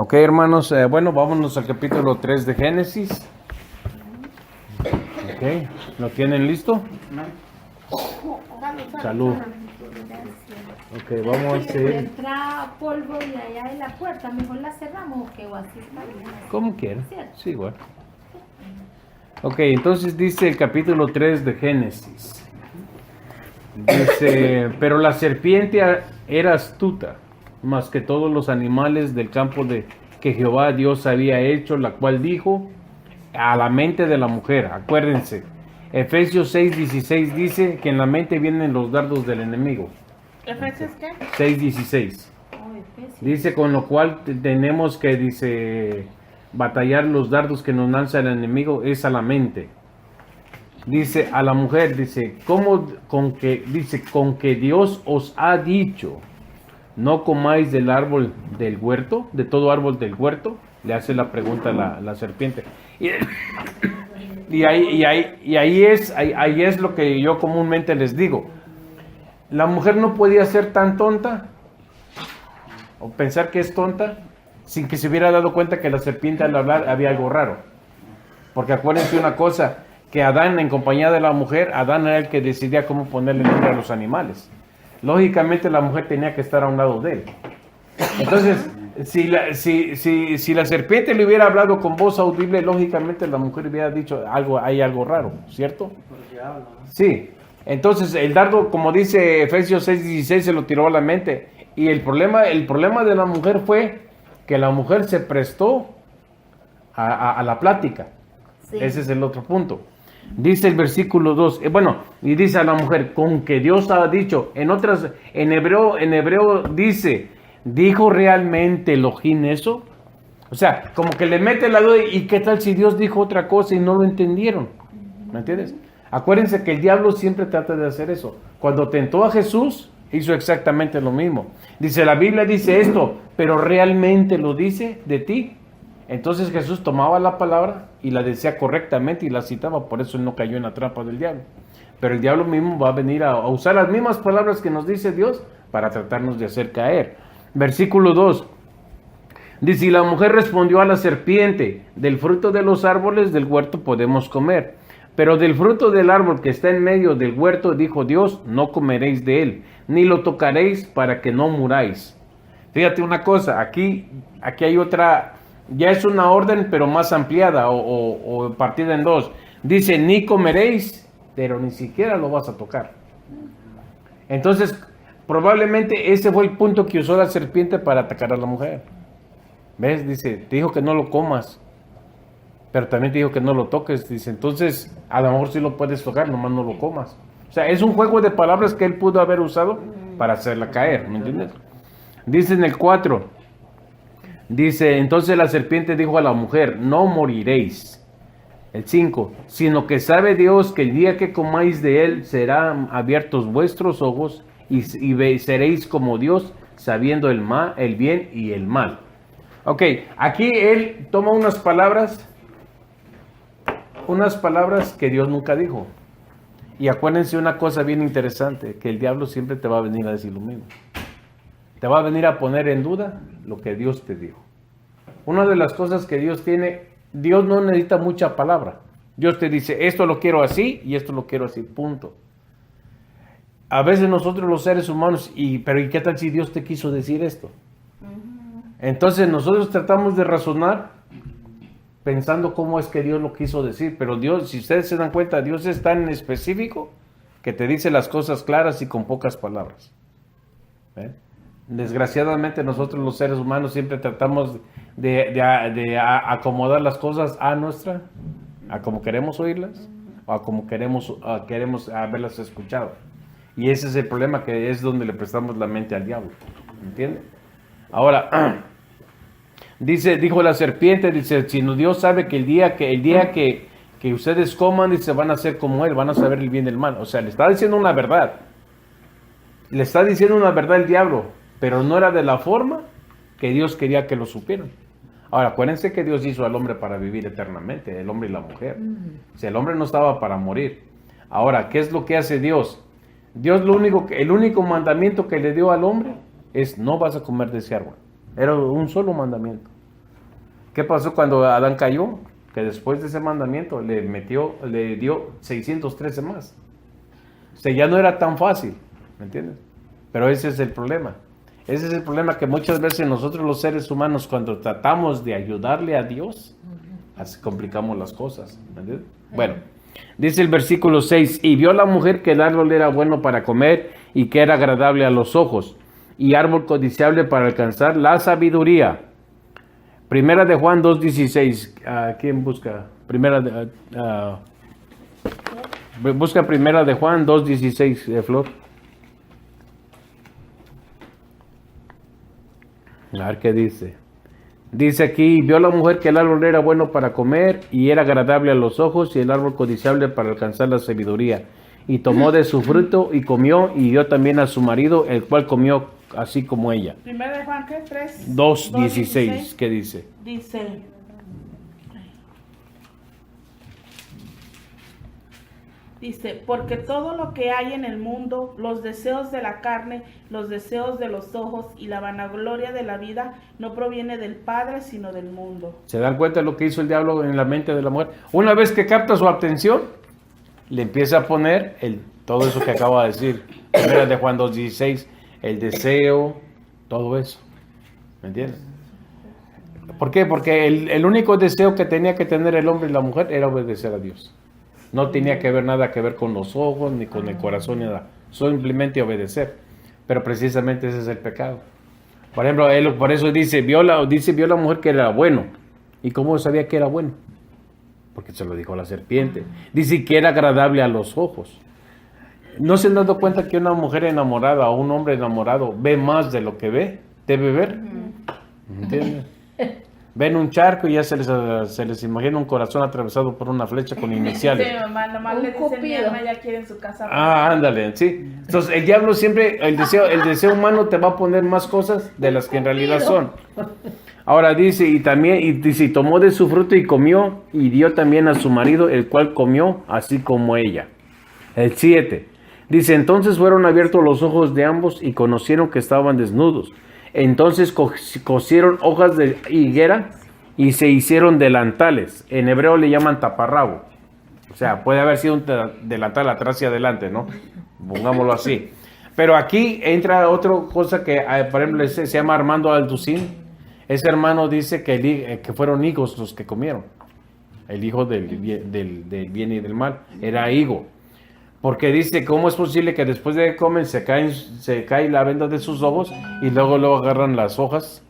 Ok, hermanos, bueno, vámonos al capítulo 3 de Génesis. Ok, ¿lo tienen listo? Salud. Ok, vamos a hacer... Entra polvo y allá en la puerta, mejor la cerramos o qué, o así está bien. Como quieran. Sí, igual. Ok, entonces dice el capítulo 3 de Génesis. Dice, pero la serpiente era astuta, más que todos los animales del campo que Jehová Dios había hecho, la cual dijo a la mente de la mujer. Acuérdense, Efesios 6:16 dice que en la mente vienen los dardos del enemigo. ¿Efesios qué? 6:16. Oh, Efesios. Dice, con lo cual tenemos que, dice, batallar los dardos que nos lanza el enemigo es a la mente. Dice a la mujer, dice, con que Dios os ha dicho, no comáis del árbol del huerto, de todo árbol del huerto, le hace la pregunta a la serpiente. Y ahí es lo que yo comúnmente les digo. La mujer no podía ser tan tonta o pensar que es tonta sin que se hubiera dado cuenta que la serpiente al hablar había algo raro. Porque acuérdense una cosa, que Adán en compañía de la mujer, Adán era el que decidía cómo ponerle nombre a los animales. Lógicamente la mujer tenía que estar a un lado de él. Entonces, si la serpiente le hubiera hablado con voz audible, lógicamente la mujer hubiera dicho, hay algo raro, ¿cierto? Sí. Entonces el dardo, como dice Efesios 6:16, se lo tiró a la mente. Y el problema de la mujer fue que la mujer se prestó a la plática. Sí. Ese es el otro punto. Dice el versículo 2, y dice a la mujer, con que Dios ha dicho, en hebreo dice, ¿dijo realmente Elohim eso? O sea, como que le mete la duda, ¿y qué tal si Dios dijo otra cosa y no lo entendieron? ¿Me entiendes? Acuérdense que el diablo siempre trata de hacer eso. Cuando tentó a Jesús, hizo exactamente lo mismo. Dice, la Biblia dice esto, pero ¿realmente lo dice de ti? Entonces Jesús tomaba la palabra y la decía correctamente y la citaba, por eso él no cayó en la trampa del diablo. Pero el diablo mismo va a venir a usar las mismas palabras que nos dice Dios para tratarnos de hacer caer. Versículo 2. Dice, y la mujer respondió a la serpiente, del fruto de los árboles del huerto podemos comer, pero del fruto del árbol que está en medio del huerto, dijo Dios, no comeréis de él, ni lo tocaréis para que no muráis. Fíjate una cosa, aquí hay otra... Ya es una orden, pero más ampliada o partida en dos. Dice, ni comeréis, pero ni siquiera lo vas a tocar. Entonces, probablemente ese fue el punto que usó la serpiente para atacar a la mujer. ¿Ves? Dice, te dijo que no lo comas, pero también te dijo que no lo toques. Dice, entonces, a lo mejor sí lo puedes tocar, nomás no lo comas. O sea, es un juego de palabras que él pudo haber usado para hacerla caer, ¿me entiendes? Dice en el 4... Dice, entonces la serpiente dijo a la mujer, no moriréis. El 5, sino que sabe Dios que el día que comáis de él serán abiertos vuestros ojos y seréis como Dios, sabiendo el bien y el mal. Ok, aquí él toma unas palabras que Dios nunca dijo. Y acuérdense una cosa bien interesante, que el diablo siempre te va a venir a decir lo mismo. Te va a venir a poner en duda lo que Dios te dijo. Una de las cosas que Dios tiene, Dios no necesita mucha palabra. Dios te dice, esto lo quiero así y esto lo quiero así, punto. A veces nosotros los seres humanos, pero ¿y qué tal si Dios te quiso decir esto? Entonces nosotros tratamos de razonar pensando cómo es que Dios lo quiso decir, pero Dios, si ustedes se dan cuenta, Dios es tan específico que te dice las cosas claras y con pocas palabras. ¿Ven? Desgraciadamente nosotros los seres humanos siempre tratamos de acomodar las cosas a como queremos oírlas o a como queremos haberlas escuchado. Y ese es el problema, que es donde le prestamos la mente al diablo. ¿Entiende? Ahora, dijo la serpiente, dice, sino Dios sabe que el día que ustedes coman, dice, van a ser como él, van a saber el bien y el mal. O sea, le está diciendo una verdad. Le está diciendo una verdad el diablo, pero no era de la forma que Dios quería que lo supieran. Ahora, acuérdense que Dios hizo al hombre para vivir eternamente, el hombre y la mujer. O sea, el hombre no estaba para morir. Ahora, ¿qué es lo que hace Dios? Dios el único mandamiento que le dio al hombre es, no vas a comer de ese árbol. Era un solo mandamiento. ¿Qué pasó cuando Adán cayó? Que después de ese mandamiento le dio 613 más. O sea, ya no era tan fácil, ¿me entiendes? Pero ese es el problema. Ese es el problema que muchas veces nosotros los seres humanos, cuando tratamos de ayudarle a Dios, así complicamos las cosas, ¿me entiendes? Bueno, dice el versículo 6, y vio la mujer que el árbol era bueno para comer y que era agradable a los ojos, y árbol codiciable para alcanzar la sabiduría. Primera de Juan 2:16. ¿Quién busca? Busca Primera de Juan 2:16, Flor. A ver qué dice. Dice aquí, vio la mujer que el árbol era bueno para comer y era agradable a los ojos y el árbol codiciable para alcanzar la sabiduría. Y tomó de su fruto y comió y dio también a su marido, el cual comió así como ella. Primera de Juan, ¿qué? 2:16, ¿qué dice? Dice, porque todo lo que hay en el mundo, los deseos de la carne, los deseos de los ojos y la vanagloria de la vida, no proviene del Padre, sino del mundo. ¿Se dan cuenta de lo que hizo el diablo en la mente de la mujer? Una vez que capta su atención, le empieza a poner todo eso que acaba de decir. Primera de Juan 2:16, el deseo, todo eso. ¿Me entiendes? ¿Por qué? Porque el único deseo que tenía que tener el hombre y la mujer era obedecer a Dios. No tenía que ver nada que ver con los ojos, ni con el corazón, ni nada. Simplemente obedecer. Pero precisamente ese es el pecado. Por ejemplo, él por eso vio la mujer que era bueno. ¿Y cómo sabía que era bueno? Porque se lo dijo la serpiente. Dice que era agradable a los ojos. ¿No se han dado cuenta que una mujer enamorada o un hombre enamorado ve más de lo que debe ver? ¿Entiendes? Ven un charco y ya se les imagina un corazón atravesado por una flecha con iniciales. Sí, mamá, nomás le dice mi alma, ya quiere en su casa. Ándale, sí. Entonces el diablo siempre, el deseo humano te va a poner más cosas de las que en realidad son. Ahora dice, y tomó de su fruto y comió, y dio también a su marido, el cual comió, así como ella. El 7. Dice, entonces fueron abiertos los ojos de ambos y conocieron que estaban desnudos. Entonces cosieron hojas de higuera y se hicieron delantales. En hebreo le llaman taparrabo. O sea, puede haber sido un delantal atrás y adelante, ¿no? Pongámoslo así. Pero aquí entra otra cosa que, por ejemplo, se llama Armando Alducín. Ese hermano dice que fueron higos los que comieron. El hijo del bien y del mal era higo. Porque dice, ¿cómo es posible que después de que comen se cae la venda de sus ojos y luego agarran las hojas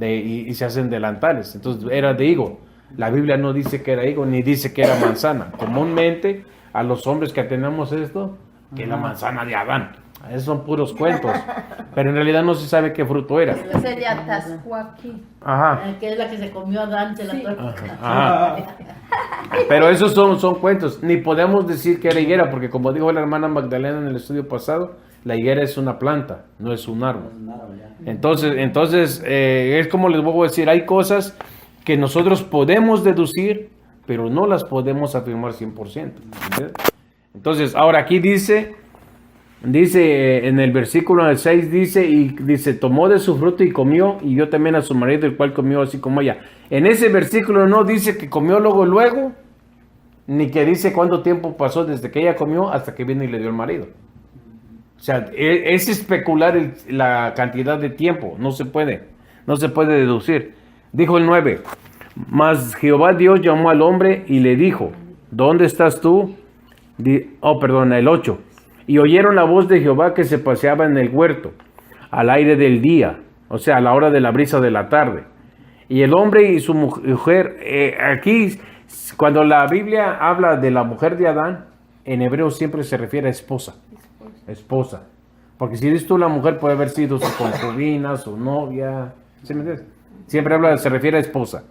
y se hacen delantales? Entonces era de higo. La Biblia no dice que era higo ni dice que era manzana. Comúnmente a los hombres que tenemos esto, que es la manzana de Adán. Esos son puros cuentos. Pero en realidad no se sabe qué fruto era. Ese de atascó aquí. Ajá. Que es la que se comió Adán, se la trajo. Ajá. Pero esos son cuentos. Ni podemos decir que era higuera, porque como dijo la hermana Magdalena en el estudio pasado, la higuera es una planta, no es un árbol. Entonces es como les voy a decir, hay cosas que nosotros podemos deducir, pero no las podemos afirmar 100%. ¿Entiendes? Entonces, ahora aquí dice en el versículo 6, dice, tomó de su fruto y comió, y dio también a su marido, el cual comió así como ella. En ese versículo no dice que comió luego, ni que dice cuánto tiempo pasó desde que ella comió hasta que vino y le dio el marido. O sea, es especular la cantidad de tiempo, no se puede deducir. Dijo el 9, mas Jehová Dios llamó al hombre y le dijo, ¿dónde estás tú? El 8. Y oyeron la voz de Jehová que se paseaba en el huerto, al aire del día, o sea, a la hora de la brisa de la tarde. Y el hombre y su mujer, aquí, cuando la Biblia habla de la mujer de Adán, en hebreo siempre se refiere a esposa. Esposa. Porque si dices tú, la mujer puede haber sido su concubina, su novia. ¿Sí me entiendes? Siempre se refiere a esposa.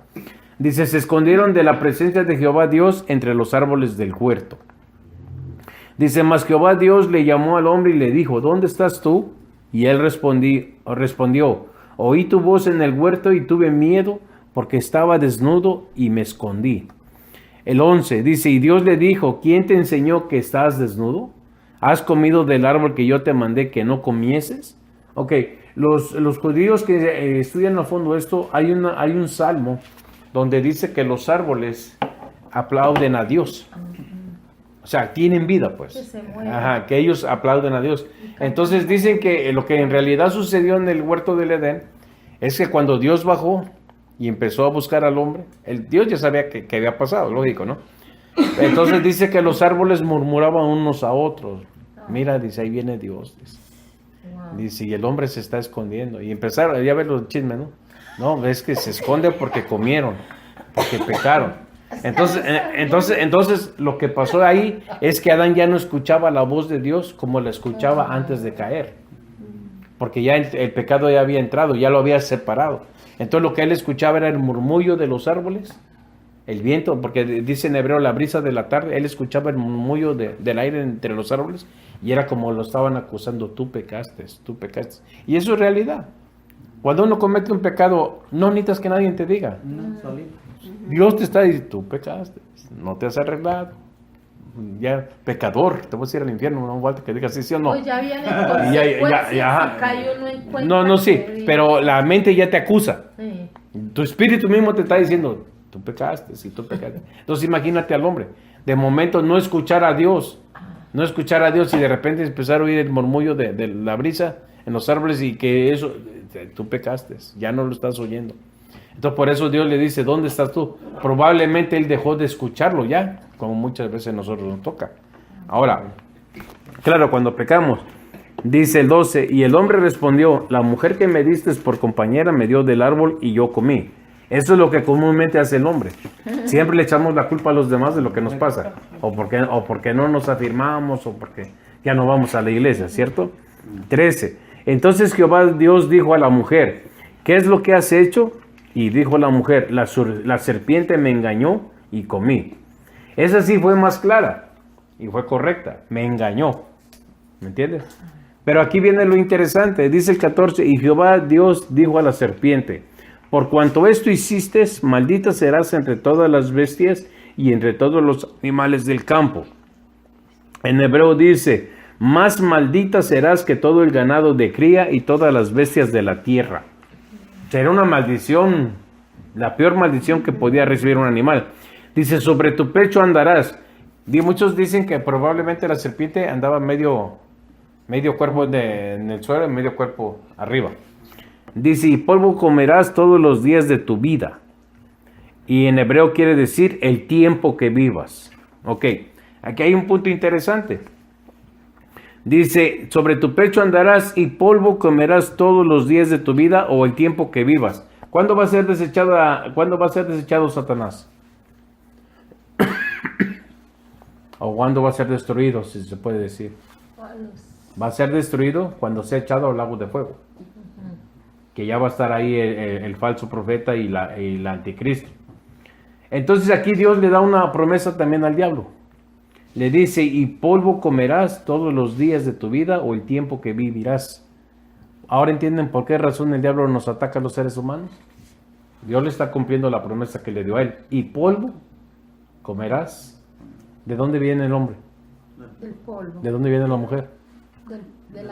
Dice, se escondieron de la presencia de Jehová Dios entre los árboles del huerto. Dice, mas Jehová Dios le llamó al hombre y le dijo, ¿dónde estás tú? Y él respondió, oí tu voz en el huerto y tuve miedo porque estaba desnudo y me escondí. El 11 dice, y Dios le dijo, ¿quién te enseñó que estás desnudo? ¿Has comido del árbol que yo te mandé que no comieses? Ok, los judíos que estudian a fondo esto, hay un salmo donde dice que los árboles aplauden a Dios. O sea, tienen vida, pues. Que se mueven. Ajá, que ellos aplauden a Dios. Entonces dicen que lo que en realidad sucedió en el huerto del Edén es que cuando Dios bajó y empezó a buscar al hombre, Dios ya sabía que había pasado, lógico, ¿no? Entonces dice que los árboles murmuraban unos a otros. Mira, dice, ahí viene Dios. Dice, y el hombre se está escondiendo. Y empezaron, ya ves los chismes, ¿no? No, es que se esconde porque comieron, porque pecaron. Entonces lo que pasó ahí es que Adán ya no escuchaba la voz de Dios como la escuchaba antes de caer. Porque ya el pecado ya había entrado, ya lo había separado. Entonces lo que él escuchaba era el murmullo de los árboles, el viento, porque dice en hebreo la brisa de la tarde, él escuchaba el murmullo del aire entre los árboles y era como lo estaban acusando, tú pecaste. Y eso es realidad. Cuando uno comete un pecado, no necesitas que nadie te diga. Dios te está diciendo, tú pecaste, no te has arreglado. Ya, pecador, te voy a ir al infierno, no falta que digas sí o no. Pues ya viene consecuencias si cae uno en cuenta. No, sí, pero la mente ya te acusa. Sí. Tu espíritu mismo te está diciendo, tú pecaste, sí, tú pecaste. Entonces imagínate al hombre, de momento no escuchar a Dios y de repente empezar a oír el murmullo de la brisa en los árboles y que eso, tú pecaste, ya no lo estás oyendo. Entonces por eso Dios le dice, ¿dónde estás tú? Probablemente él dejó de escucharlo ya, como muchas veces nosotros nos toca. Ahora, claro, cuando pecamos, dice el 12, y el hombre respondió, la mujer que me diste por compañera me dio del árbol y yo comí. Eso es lo que comúnmente hace el hombre. Siempre le echamos la culpa a los demás de lo que nos pasa. O porque no nos afirmamos, o porque ya no vamos a la iglesia, ¿cierto? 13. Entonces Jehová Dios dijo a la mujer, ¿qué es lo que has hecho? Y dijo la mujer, la serpiente me engañó y comí. Esa sí fue más clara y fue correcta. Me engañó. ¿Me entiendes? Pero aquí viene lo interesante. Dice el 14, y Jehová Dios dijo a la serpiente, por cuanto esto hiciste, maldita serás entre todas las bestias y entre todos los animales del campo. En hebreo dice, más maldita serás que todo el ganado de cría y todas las bestias de la tierra. Será una maldición, la peor maldición que podía recibir un animal. Dice, sobre tu pecho andarás. Muchos dicen que probablemente la serpiente andaba medio cuerpo en el suelo y medio cuerpo arriba. Dice, y polvo comerás todos los días de tu vida. Y en hebreo quiere decir el tiempo que vivas. Ok, aquí hay un punto interesante. Dice, sobre tu pecho andarás y polvo comerás todos los días de tu vida o el tiempo que vivas. ¿Cuándo va a ser desechado Satanás? ¿O cuándo va a ser destruido, si se puede decir? Va a ser destruido cuando sea echado al lago de fuego. Que ya va a estar ahí el falso profeta y el anticristo. Entonces aquí Dios le da una promesa también al diablo. Le dice, y polvo comerás todos los días de tu vida o el tiempo que vivirás. Ahora entienden por qué razón el diablo nos ataca a los seres humanos. Dios le está cumpliendo la promesa que le dio a él. Y polvo comerás. ¿De dónde viene el hombre? Del polvo. ¿De dónde viene la mujer? Del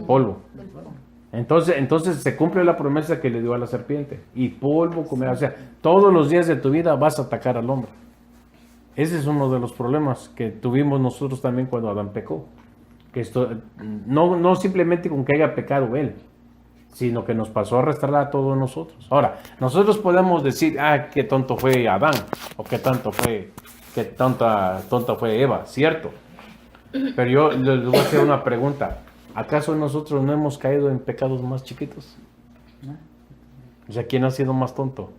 polvo. Del polvo. Entonces se cumple la promesa que le dio a la serpiente. Y polvo comerás. O sea, todos los días de tu vida vas a atacar al hombre. Ese es uno de los problemas que tuvimos nosotros también cuando Adán pecó. Que esto no simplemente con que haya pecado él, sino que nos pasó a arrastrar a todos nosotros. Ahora, nosotros podemos decir, qué tonto fue Adán, o qué tonta fue Eva, ¿cierto? Pero yo les voy a hacer una pregunta. ¿Acaso nosotros no hemos caído en pecados más chiquitos? O sea, ¿quién ha sido más tonto?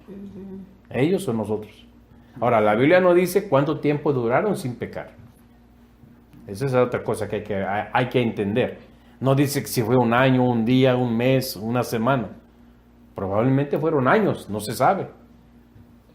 ¿Ellos o nosotros? Ahora, la Biblia no dice cuánto tiempo duraron sin pecar. Esa es otra cosa que hay que entender. No dice si fue un año, un día, un mes, una semana. Probablemente fueron años, no se sabe.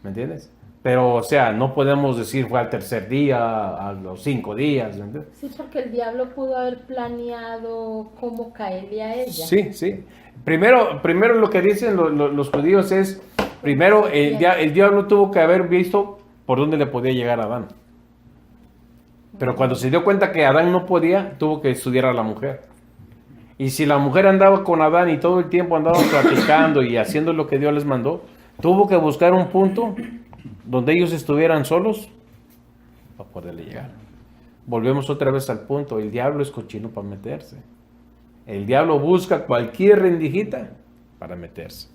¿Me entiendes? Pero, o sea, no podemos decir fue al tercer día, a los 5 días. ¿Me entiendes? Sí, porque el diablo pudo haber planeado cómo caerle a ella. Sí. Primero lo que dicen los judíos es, primero el diablo tuvo que haber visto por dónde le podía llegar a Adán. Pero cuando se dio cuenta que Adán no podía, tuvo que estudiar a la mujer. Y si la mujer andaba con Adán y todo el tiempo andaba platicando y haciendo lo que Dios les mandó, Tuvo que buscar un punto donde ellos estuvieran solos para poderle llegar. Volvemos otra vez al punto, el diablo es cochino para meterse. El diablo busca cualquier rendijita para meterse.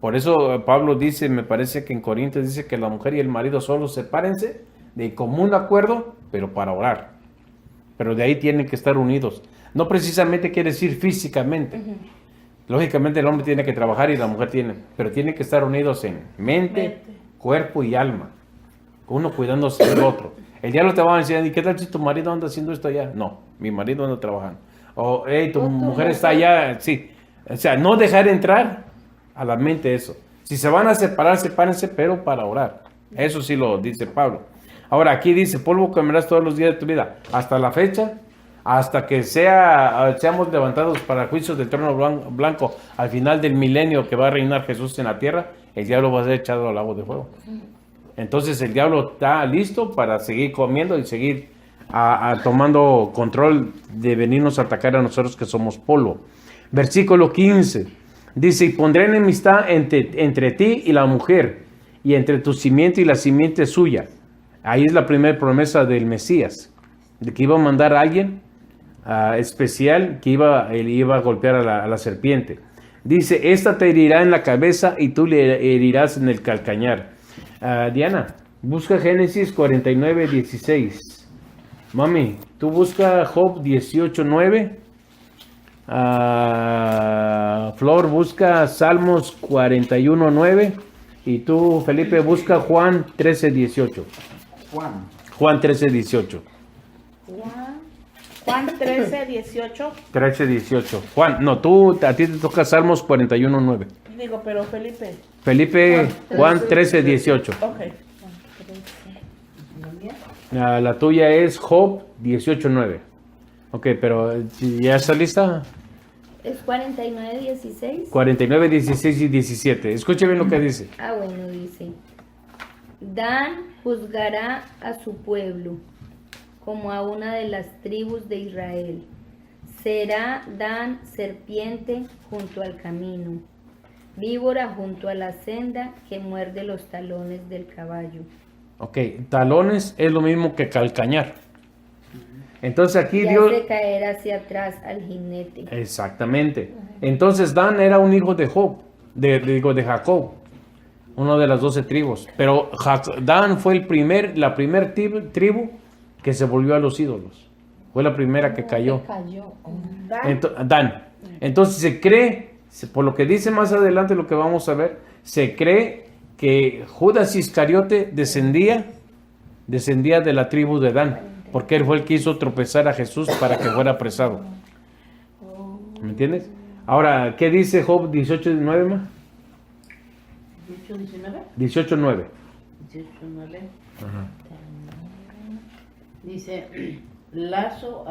Por eso Pablo dice, me parece que en Corintios dice que la mujer y el marido solo sepárense de común acuerdo, pero para orar. Pero de ahí tienen que estar unidos. No precisamente quiere decir físicamente. Lógicamente el hombre tiene que trabajar y la mujer tiene, pero tienen que estar unidos en mente, cuerpo y alma. Uno cuidándose del otro. El diablo te va a decir, ¿y qué tal si tu marido anda haciendo esto allá? No, mi marido anda trabajando. O, hey, tu mujer está allá. Sí. O sea, no dejar entrar a la mente eso. Si se van a separar, sepárense, pero para orar. Eso sí lo dice Pablo. Ahora aquí dice, polvo comerás todos los días de tu vida. Hasta la fecha, hasta que seamos levantados para el juicio del trono blanco al final del milenio que va a reinar Jesús en la tierra, el diablo va a ser echado al lago de fuego. Entonces el diablo está listo para seguir comiendo y seguir tomando control de venirnos a atacar a nosotros que somos polvo. Versículo 15 dice, y pondré enemistad entre ti y la mujer, y entre tu simiente y la simiente suya. Ahí es la primera promesa del Mesías, de que iba a mandar a alguien especial que él iba a golpear a la serpiente. Dice, esta te herirá en la cabeza y tú le herirás en el calcañar. Diana, busca Génesis 49, 16. Mami, tú busca Job 18, 9. Flor, busca Salmos 41, 9. Y tú, Felipe, busca Juan 13, 18. Juan 13, 18. Juan 13, 18. 13, 18. Juan, no, a ti te toca Salmos 41, 9. Digo, pero Felipe. Felipe, Juan 13, 18. Ok. La tuya es Job 18, 9. Ok, pero ¿ya está lista? Es 49, 16. 49, 16 y 17. Escuche bien lo que dice. Bueno, dice. Dan juzgará a su pueblo como a una de las tribus de Israel. Será Dan serpiente junto al camino, víbora junto a la senda que muerde los talones del caballo. Ok, talones es lo mismo que calcañar. Entonces aquí Y Dios... hace caer hacia atrás al jinete. Exactamente. Entonces Dan era un hijo de Job, de Jacob, uno de las 12 tribus. Pero Dan fue la primer tribu que se volvió a los ídolos. Fue la primera que cayó. Dan. Entonces se cree, por lo que dice más adelante, lo que vamos a ver, se cree que Judas Iscariote descendía de la tribu de Dan, porque él fue el que hizo tropezar a Jesús para que fuera apresado. ¿Me entiendes? Ahora, ¿qué dice Job 18:9 más? 18:9. 18:9. Dice, lazo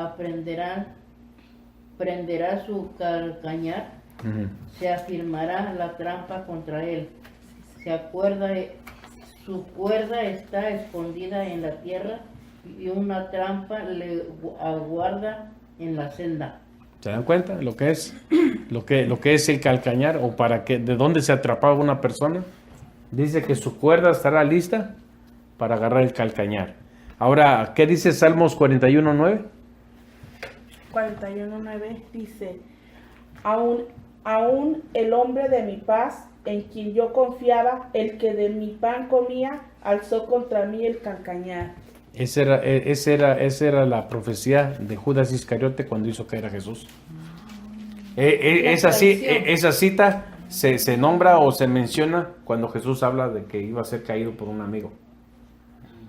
prenderá su calcañar, se afirmará la trampa contra él. Su cuerda está escondida en la tierra y una trampa le aguarda en la senda. ¿Se dan cuenta lo que es? Lo que es el calcañar, o de dónde se atrapaba una persona. Dice que su cuerda estará lista para agarrar el calcañar. Ahora, ¿qué dice Salmos 41:9? 41:9 dice, aún el hombre de mi paz, en quien yo confiaba, el que de mi pan comía, alzó contra mí el calcañar. Esa era la profecía de Judas Iscariote cuando hizo caer a Jesús. Esa cita se nombra o se menciona cuando Jesús habla de que iba a ser caído por un amigo.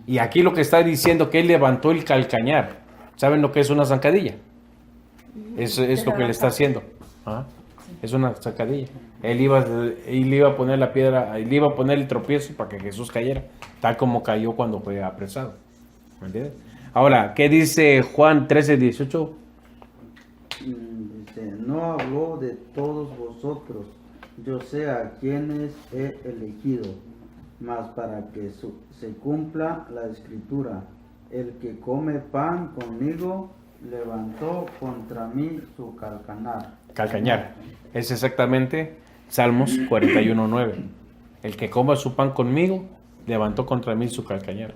Y aquí lo que está diciendo que él levantó el calcañar. ¿Saben lo que es una zancadilla? Es lo que le está haciendo. Es una zancadilla. Él iba a poner la piedra, él iba a poner el tropiezo para que Jesús cayera, tal como cayó cuando fue apresado. ¿Me entiendes? Ahora, ¿qué dice Juan 13:18? Dice, no habló de todos vosotros, yo sé a quienes he elegido, mas para que se cumpla la escritura, el que come pan conmigo levantó contra mí su calcañar. Calcañar. Es exactamente Salmos 41:9. El que coma su pan conmigo, levantó contra mí su calcañar.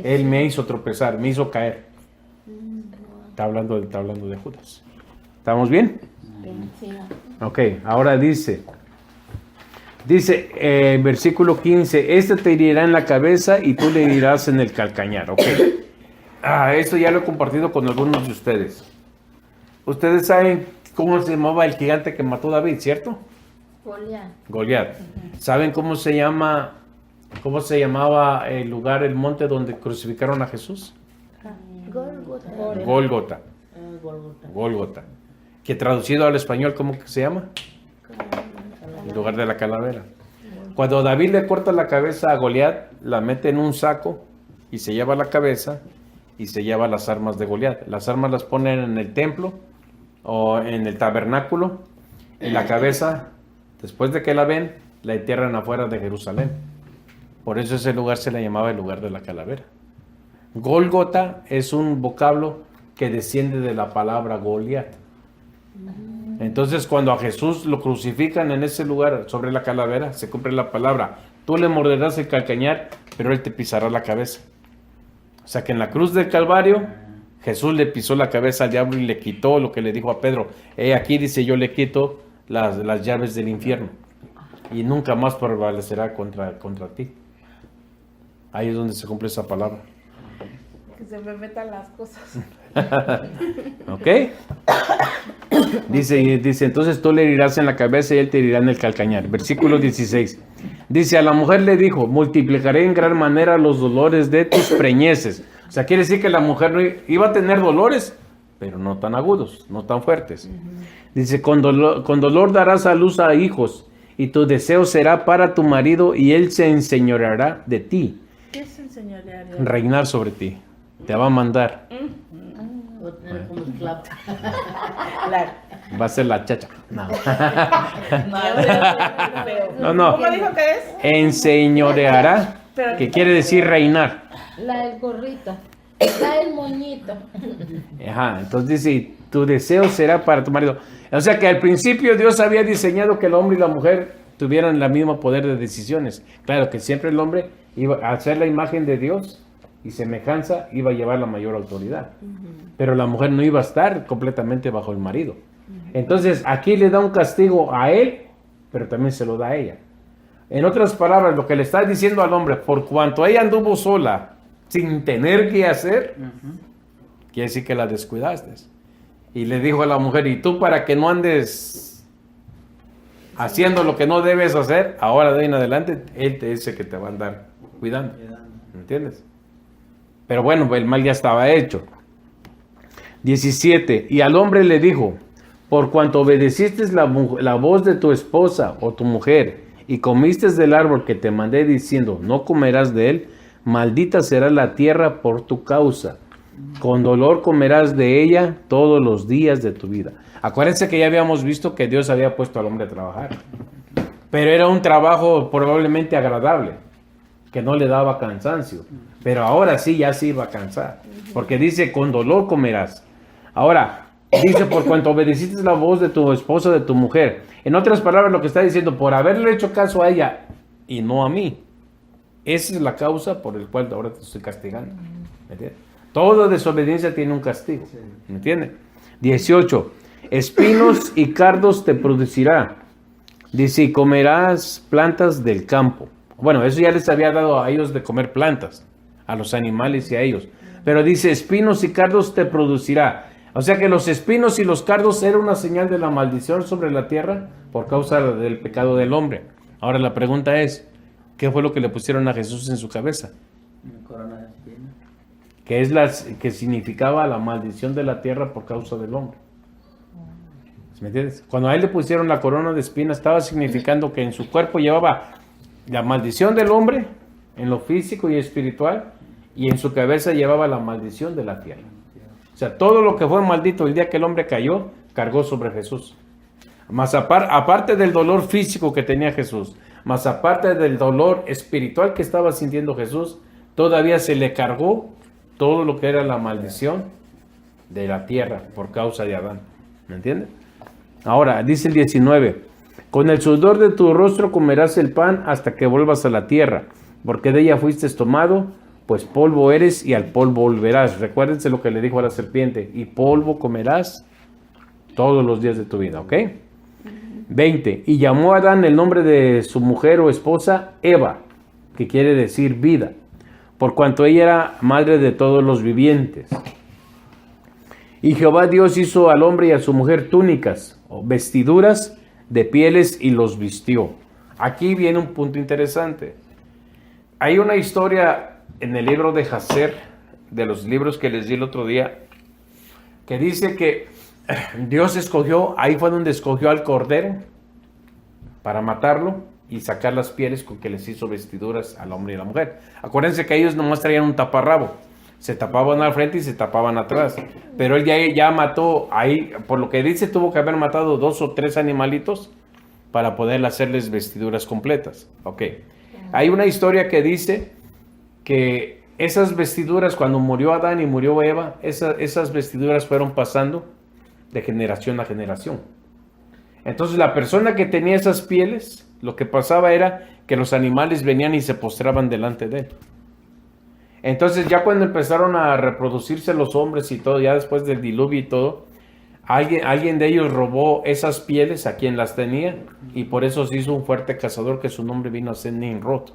Él me hizo tropezar, me hizo caer. Está hablando de Judas. ¿Estamos bien? Sí. Ok, ahora dice, versículo 15, este te herirá en la cabeza y tú le herirás en el calcañar. Ok. Esto ya lo he compartido con algunos de ustedes. Ustedes saben cómo se llamaba el gigante que mató a David, ¿cierto? Goliat. ¿Saben cómo se llamaba el lugar, el monte donde crucificaron a Jesús? Gólgota. Gólgota. Que traducido al español, ¿cómo que se llama? El lugar de la calavera. Cuando David le corta la cabeza a Goliat, la mete en un saco y se lleva la cabeza y se lleva las armas de Goliat. Las armas las ponen en el templo o en el tabernáculo y la cabeza, después de que la ven, la entierran afuera de Jerusalén. Por eso ese lugar se le llamaba el lugar de la calavera. Gólgota es un vocablo que desciende de la palabra Goliat. Entonces cuando a Jesús lo crucifican en ese lugar sobre la calavera, se cumple la palabra: tú le morderás el calcañar, pero él te pisará la cabeza. O sea que en la cruz del Calvario Jesús le pisó la cabeza al diablo y le quitó lo que le dijo a Pedro: aquí dice, yo le quito las llaves del infierno y nunca más prevalecerá contra ti. Ahí es donde se cumple esa palabra. Que se me metan las cosas. ¿Ok? Dice, entonces tú le herirás en la cabeza y él te herirá en el calcañar. Versículo 16. Dice, a la mujer le dijo: multiplicaré en gran manera los dolores de tus preñeces. O sea, quiere decir que la mujer no iba a tener dolores, pero no tan agudos, no tan fuertes. Dice, con dolor darás a luz a hijos, y tu deseo será para tu marido, y él se enseñoreará de ti. ¿Qué es enseñorear? Reinar sobre ti. Te va a mandar. Voy a tener como esclavo. Va a ser la chacha. No. No. No. ¿Cómo dijo que es? Enseñoreará, que quiere decir reinar. La del gorrito. La del moñito. Ajá, entonces dice, tu deseo será para tu marido. O sea que al principio Dios había diseñado que el hombre y la mujer tuvieran el mismo poder de decisiones. Claro que siempre el hombre iba a ser la imagen de Dios y semejanza, iba a llevar la mayor autoridad. Pero la mujer no iba a estar completamente bajo el marido. Entonces aquí le da un castigo a él, pero también se lo da a ella. En otras palabras, lo que le está diciendo al hombre: por cuanto ella anduvo sola, sin tener que hacer, quiere decir que la descuidaste. Y le dijo a la mujer: y tú, para que no andes haciendo lo que no debes hacer, ahora de ahí en adelante, él te dice que te va a andar cuidando. ¿Entiendes? Pero bueno, el mal ya estaba hecho. 17. Y al hombre le dijo: por cuanto obedeciste la voz de tu esposa o tu mujer, y comiste del árbol que te mandé diciendo, no comerás de él, maldita será la tierra por tu causa. Con dolor comerás de ella todos los días de tu vida. Acuérdense que ya habíamos visto que Dios había puesto al hombre a trabajar. Pero era un trabajo probablemente agradable, que no le daba cansancio. Pero ahora sí, ya se iba a cansar. Porque dice, con dolor comerás. Ahora, dice, por cuanto obedeciste la voz de tu esposo, de tu mujer. En otras palabras, lo que está diciendo, por haberle hecho caso a ella y no a mí. Esa es la causa por la cual ahora te estoy castigando. ¿Me entiendes? Toda desobediencia tiene un castigo. ¿Me entiendes? 18. Espinos y cardos te producirá. Dice, y comerás plantas del campo. Bueno, eso ya les había dado a ellos de comer plantas, a los animales y a ellos. Pero dice, espinos y cardos te producirá. O sea que los espinos y los cardos eran una señal de la maldición sobre la tierra por causa del pecado del hombre. Ahora la pregunta es, ¿qué fue lo que le pusieron a Jesús en su cabeza? Corona de espinas. Que significaba la maldición de la tierra por causa del hombre. ¿Me entiendes? Cuando a él le pusieron la corona de espinas, estaba significando que en su cuerpo llevaba la maldición del hombre, en lo físico y espiritual, y en su cabeza llevaba la maldición de la tierra. O sea, todo lo que fue maldito el día que el hombre cayó, cargó sobre Jesús. Más aparte del dolor físico que tenía Jesús, más aparte del dolor espiritual que estaba sintiendo Jesús, todavía se le cargó todo lo que era la maldición de la tierra por causa de Adán. ¿Me entiendes? Ahora, dice el 19, Con el sudor de tu rostro comerás el pan hasta que vuelvas a la tierra, porque de ella fuiste tomado, pues polvo eres y al polvo volverás. Recuérdense lo que le dijo a la serpiente, y polvo comerás todos los días de tu vida, ¿ok? 20. Y llamó a Adán el nombre de su mujer o esposa, Eva, que quiere decir vida, por cuanto ella era madre de todos los vivientes. Y Jehová Dios hizo al hombre y a su mujer túnicas o vestiduras de pieles y los vistió. Aquí viene un punto interesante. Hay una historia en el libro de Jacer, de los libros que les di el otro día, que dice que Dios escogió, ahí fue donde escogió al cordero para matarlo y sacar las pieles con que les hizo vestiduras al hombre y a la mujer. Acuérdense que ellos nomás traían un taparrabo, se tapaban al frente y se tapaban atrás, pero él ya mató, ahí, por lo que dice, tuvo que haber matado 2 o 3 animalitos para poder hacerles vestiduras completas. Ok, hay una historia que dice que esas vestiduras, cuando murió Adán y murió Eva, esas vestiduras fueron pasando de generación a generación. Entonces la persona que tenía esas pieles, lo que pasaba era que los animales venían y se postraban delante de él. Entonces ya cuando empezaron a reproducirse los hombres y todo, ya después del diluvio y todo, alguien de ellos robó esas pieles a quien las tenía, y por eso se hizo un fuerte cazador que su nombre vino a ser Nimrod,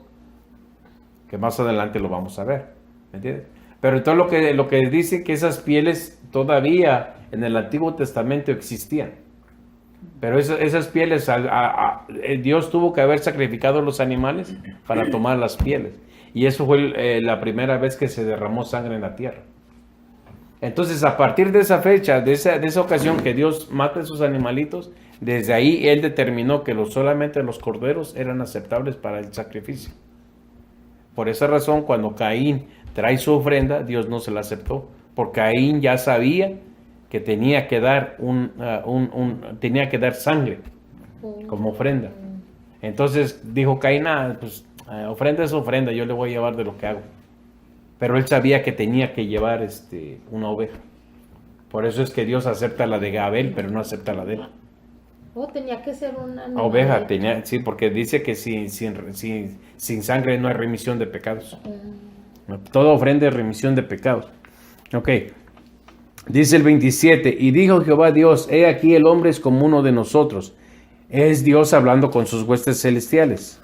que más adelante lo vamos a ver, ¿me entiendes? Pero entonces lo que dice que esas pieles todavía en el Antiguo Testamento existían. Pero esas pieles, Dios tuvo que haber sacrificado los animales para tomar las pieles. Y eso fue la primera vez que se derramó sangre en la tierra. Entonces, a partir de esa fecha, de esa ocasión que Dios mata a esos animalitos, desde ahí Él determinó que solamente los corderos eran aceptables para el sacrificio. Por esa razón, cuando Caín trae su ofrenda, Dios no se la aceptó, porque Caín ya sabía que tenía que dar tenía que dar sangre como ofrenda. Entonces dijo Caín, pues ofrenda es ofrenda, yo le voy a llevar de lo que hago. Pero él sabía que tenía que llevar una oveja. Por eso es que Dios acepta la de Abel, pero no acepta la de él. Tenía que ser una Oveja, sí, porque dice que sin sangre no hay remisión de pecados. Toda ofrenda es remisión de pecados. Ok. Dice el 27, y dijo Jehová Dios, he aquí el hombre es como uno de nosotros. Es Dios hablando con sus huestes celestiales.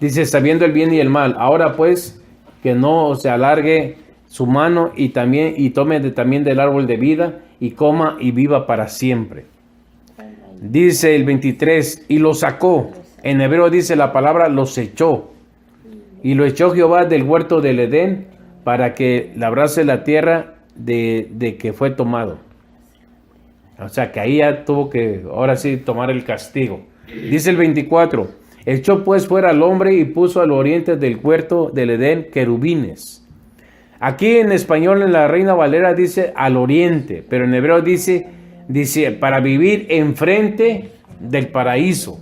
Dice, sabiendo el bien y el mal. Ahora pues, que no se alargue su mano y tome también del árbol de vida y coma y viva para siempre. Dice el 23, y lo sacó. En hebreo dice la palabra, los echó. Y lo echó Jehová del huerto del Edén para que labrase la tierra de que fue tomado. O sea que ahí ya tuvo que, ahora sí, tomar el castigo. Dice el 24, echó pues fuera al hombre y puso al oriente del huerto del Edén querubines. Aquí en español en la Reina Valera dice al oriente, pero en hebreo dice para vivir enfrente del paraíso.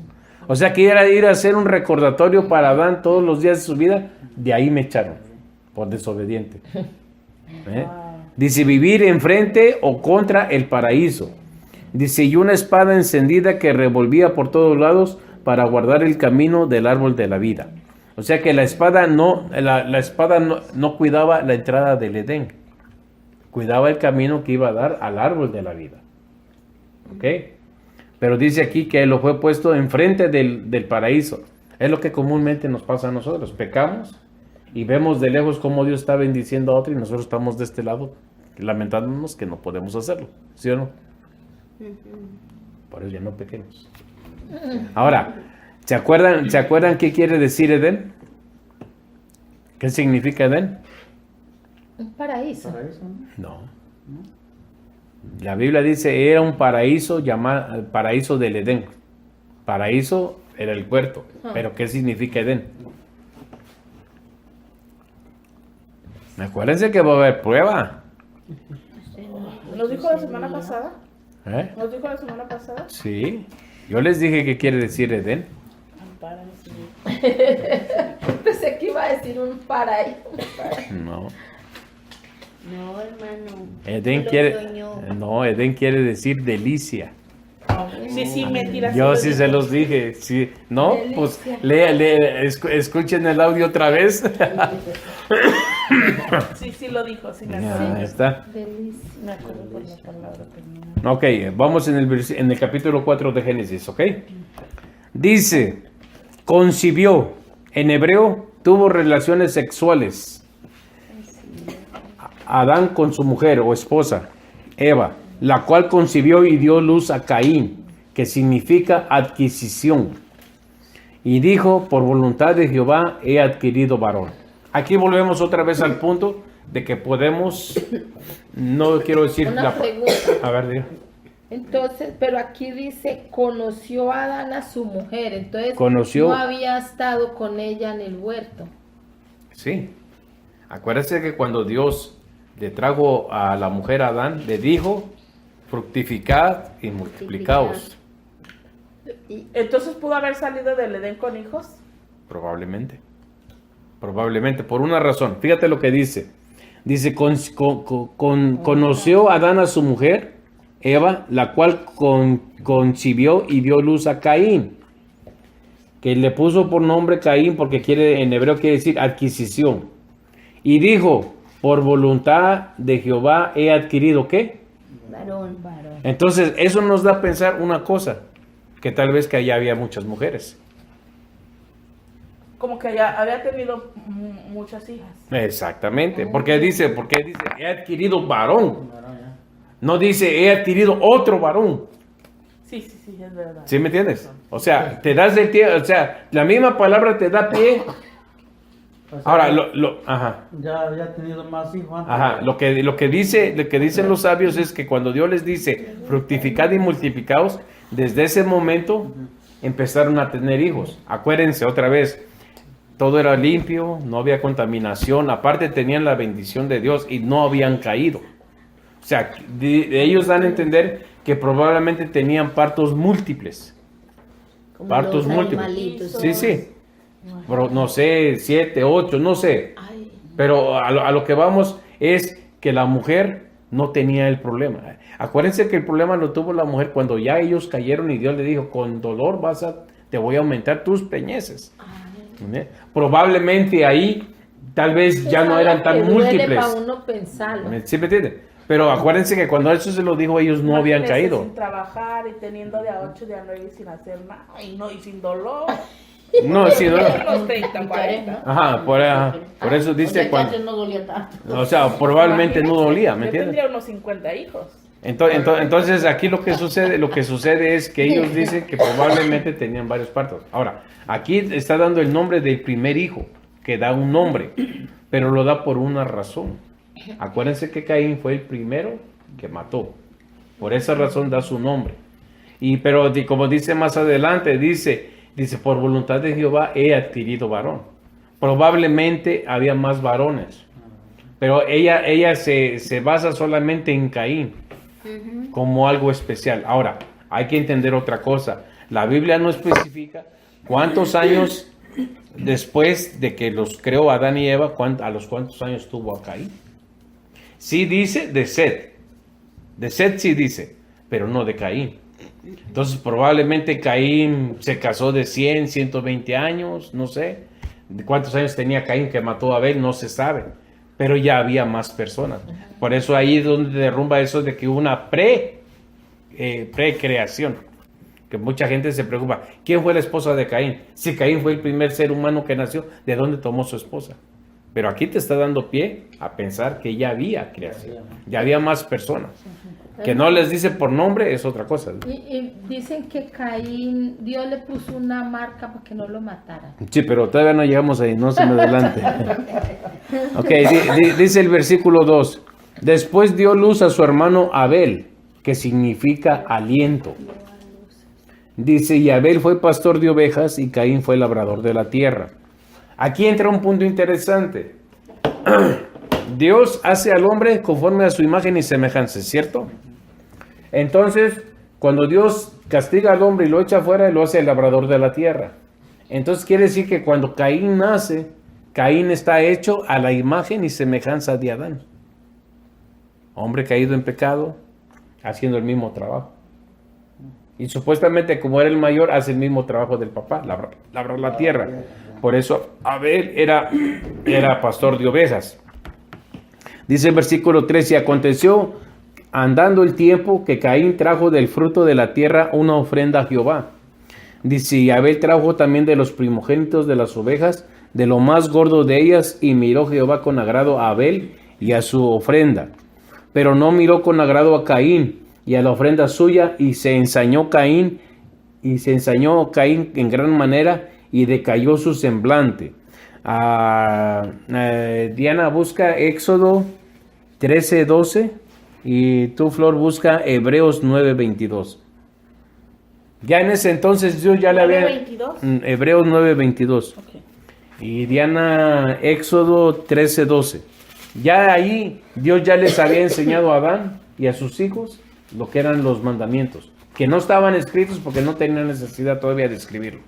O sea que era ir a hacer un recordatorio para Adán todos los días de su vida. De ahí me echaron por desobediente. Dice vivir enfrente o contra el paraíso. Dice y una espada encendida que revolvía por todos lados para guardar el camino del árbol de la vida. O sea que la espada no cuidaba la entrada del Edén. Cuidaba el camino que iba a dar al árbol de la vida. ¿Ok? Pero dice aquí que lo fue puesto enfrente del paraíso. Es lo que comúnmente nos pasa a nosotros. Pecamos y vemos de lejos cómo Dios está bendiciendo a otro y nosotros estamos de este lado lamentándonos que no podemos hacerlo. ¿Sí o no? Por eso ya no pequemos. Ahora, ¿se acuerdan qué quiere decir Edén? ¿Qué significa Edén? Un paraíso. No. La Biblia dice era un paraíso llamado paraíso del Edén. Paraíso era el huerto. Pero ¿qué significa Edén? Acuérdense que va a haber prueba. ¿Nos dijo la semana pasada? ¿Eh? ¿Nos dijo la semana pasada? Sí. Yo les dije qué quiere decir Edén. Pensé que iba a decir un paraíso. No. No, hermano. Edén quiere decir delicia. Sí, mentira. Yo lo sí dijo. se los dije, sí, ¿no? Pues Delicia. escuchen el audio otra vez. Sí lo dijo, sí me Ya, acuerdo. ahí está. Delicia. Me acuerdo por la palabra, pero no. Ok, vamos en el capítulo 4 de Génesis, ¿ok? Dice, concibió, en hebreo, tuvo relaciones sexuales. Adán con su mujer o esposa, Eva, la cual concibió y dio luz a Caín, que significa adquisición. Y dijo, por voluntad de Jehová he adquirido varón. Aquí volvemos otra vez al punto de que podemos, no quiero decir Una pregunta. A ver, diga. Entonces, pero aquí dice, conoció a Adán a su mujer, entonces Conoció. no había estado con ella en el huerto. Sí. Acuérdese que cuando Dios le trajo a la mujer a Adán, le dijo, fructificad y multiplicaos. Entonces pudo haber salido del Edén con hijos. Probablemente. Probablemente, por una razón. Fíjate lo que dice. Dice, conoció Adán a su mujer, Eva, la cual concibió y dio luz a Caín, que le puso por nombre Caín porque en hebreo quiere decir adquisición. Y dijo, por voluntad de Jehová he adquirido, ¿qué? Varón. Entonces, eso nos da a pensar una cosa, que tal vez que allá había muchas mujeres. Como que ya había tenido muchas hijas. Exactamente, porque dice, he adquirido varón. No dice, he adquirido otro varón. Sí, es verdad. ¿Sí me entiendes? O sea, te das el tiempo, o sea, la misma palabra te da pie. O sea, Ahora, ajá. ya había tenido más hijos antes. Ajá, lo que dicen los sabios es que cuando Dios les dice fructificad y multiplicaos, desde ese momento empezaron a tener hijos. Acuérdense otra vez, todo era limpio, no había contaminación, aparte tenían la bendición de Dios y no habían caído. O sea, ellos dan a entender que probablemente tenían partos múltiples. Como Partos los múltiples. animalitos. Sí. Pero no sé, 7, 8, no sé. Pero a lo que vamos es que la mujer no tenía el problema. Acuérdense que el problema lo tuvo la mujer cuando ya ellos cayeron y Dios le dijo, con dolor te voy a aumentar tus peñeces. ¿Eh? Probablemente ahí tal vez ya no eran tan múltiples. Para uno pensarlo. ¿Sí me entiendes? Pero acuérdense que cuando eso se lo dijo ellos no habían Imagínense caído. Sin trabajar y teniendo de a 8, de a 9 y sin hacer nada. Y sin dolor. No, sí, no. Unos 30, 40. Ajá, por eso dice O sea, que cuando... antes no dolía tanto. O sea, probablemente no dolía, ¿me Yo entiendes? tendría unos 50 hijos. Entonces aquí lo que sucede es que ellos dicen que probablemente tenían varios partos. Ahora, aquí está dando el nombre del primer hijo, que da un nombre, pero lo da por una razón. Acuérdense que Caín fue el primero que mató. Por esa razón da su nombre. Pero como dice más adelante, dice, por voluntad de Jehová he adquirido varón. Probablemente había más varones. Pero ella se basa solamente en Caín como algo especial. Ahora, hay que entender otra cosa. La Biblia no especifica cuántos años después de que los creó Adán y Eva, a los cuántos años tuvo a Caín. Sí dice de Set. De Set sí dice, pero no de Caín. Entonces probablemente Caín se casó de 100, 120 años, no sé. ¿Cuántos años tenía Caín que mató a Abel? No se sabe. Pero ya había más personas. Por eso ahí es donde derrumba eso de que hubo una precreación. Que mucha gente se preocupa. ¿Quién fue la esposa de Caín? Si Caín fue el primer ser humano que nació, ¿de dónde tomó su esposa? Pero aquí te está dando pie a pensar que ya había creación. Ya había más personas. Que no les dice por nombre es otra cosa. Y dicen que Caín, Dios le puso una marca para que no lo mataran. Sí, pero todavía no llegamos ahí, no se me adelante. Ok, dice el versículo 2. Después dio luz a su hermano Abel, que significa aliento. Dice, y Abel fue pastor de ovejas y Caín fue labrador de la tierra. Aquí entra un punto interesante. Dios hace al hombre conforme a su imagen y semejanza, ¿cierto? Entonces, cuando Dios castiga al hombre y lo echa afuera, lo hace el labrador de la tierra. Entonces quiere decir que cuando Caín nace, Caín está hecho a la imagen y semejanza de Adán. Hombre caído en pecado, haciendo el mismo trabajo. Y supuestamente como era el mayor, hace el mismo trabajo del papá, labrar la tierra. Por eso Abel era pastor de ovejas. Dice el versículo 13, aconteció andando el tiempo que Caín trajo del fruto de la tierra una ofrenda a Jehová. Dice, y Abel trajo también de los primogénitos de las ovejas, de lo más gordo de ellas, y miró Jehová con agrado a Abel y a su ofrenda. Pero no miró con agrado a Caín y a la ofrenda suya, y se ensañó Caín en gran manera, y decayó su semblante. Diana busca Éxodo 13:12 y tú, Flor, busca Hebreos 9:22. Ya en ese entonces Dios ya le había... 9:22. Hebreos 9:22. Ok. Y Diana, Éxodo 13:12. Ya ahí Dios ya les había enseñado a Adán y a sus hijos lo que eran los mandamientos, que no estaban escritos porque no tenían necesidad todavía de escribirlo.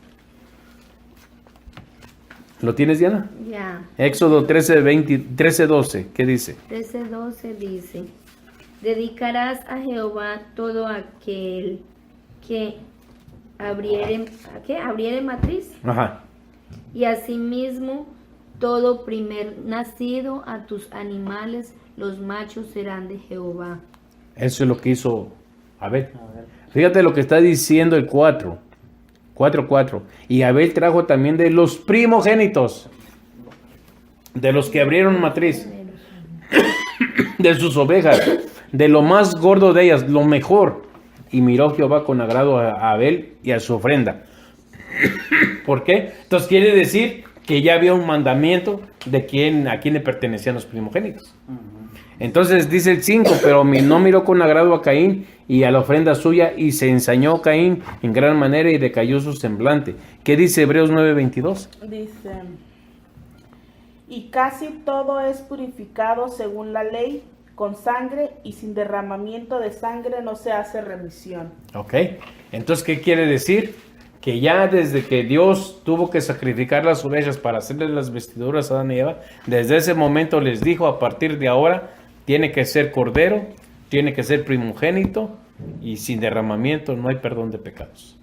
¿Lo tienes, Diana? Ya. Éxodo 13:12, ¿qué dice? 13:12 dice, dedicarás a Jehová todo aquel que abriere matriz, Ajá. y asimismo todo primer nacido a tus animales, los machos serán de Jehová. Eso es lo que hizo Abel. Fíjate lo que está diciendo el 4:4. Y Abel trajo también de los primogénitos, de los que abrieron matriz, de sus ovejas, de lo más gordo de ellas, lo mejor. Y miró Jehová con agrado a Abel y a su ofrenda. ¿Por qué? Entonces quiere decir que ya había un mandamiento de a quién le pertenecían los primogénitos. Entonces dice el 5, pero no miró con agrado a Caín y a la ofrenda suya, y se ensañó Caín en gran manera y decayó su semblante. ¿Qué dice Hebreos 9:22? Dice, y casi todo es purificado según la ley, con sangre, y sin derramamiento de sangre no se hace remisión. Ok, entonces ¿qué quiere decir? Que ya desde que Dios tuvo que sacrificar las ovejas para hacerles las vestiduras a Adán y Eva, desde ese momento les dijo, a partir de ahora tiene que ser cordero, tiene que ser primogénito, y sin derramamiento no hay perdón de pecados.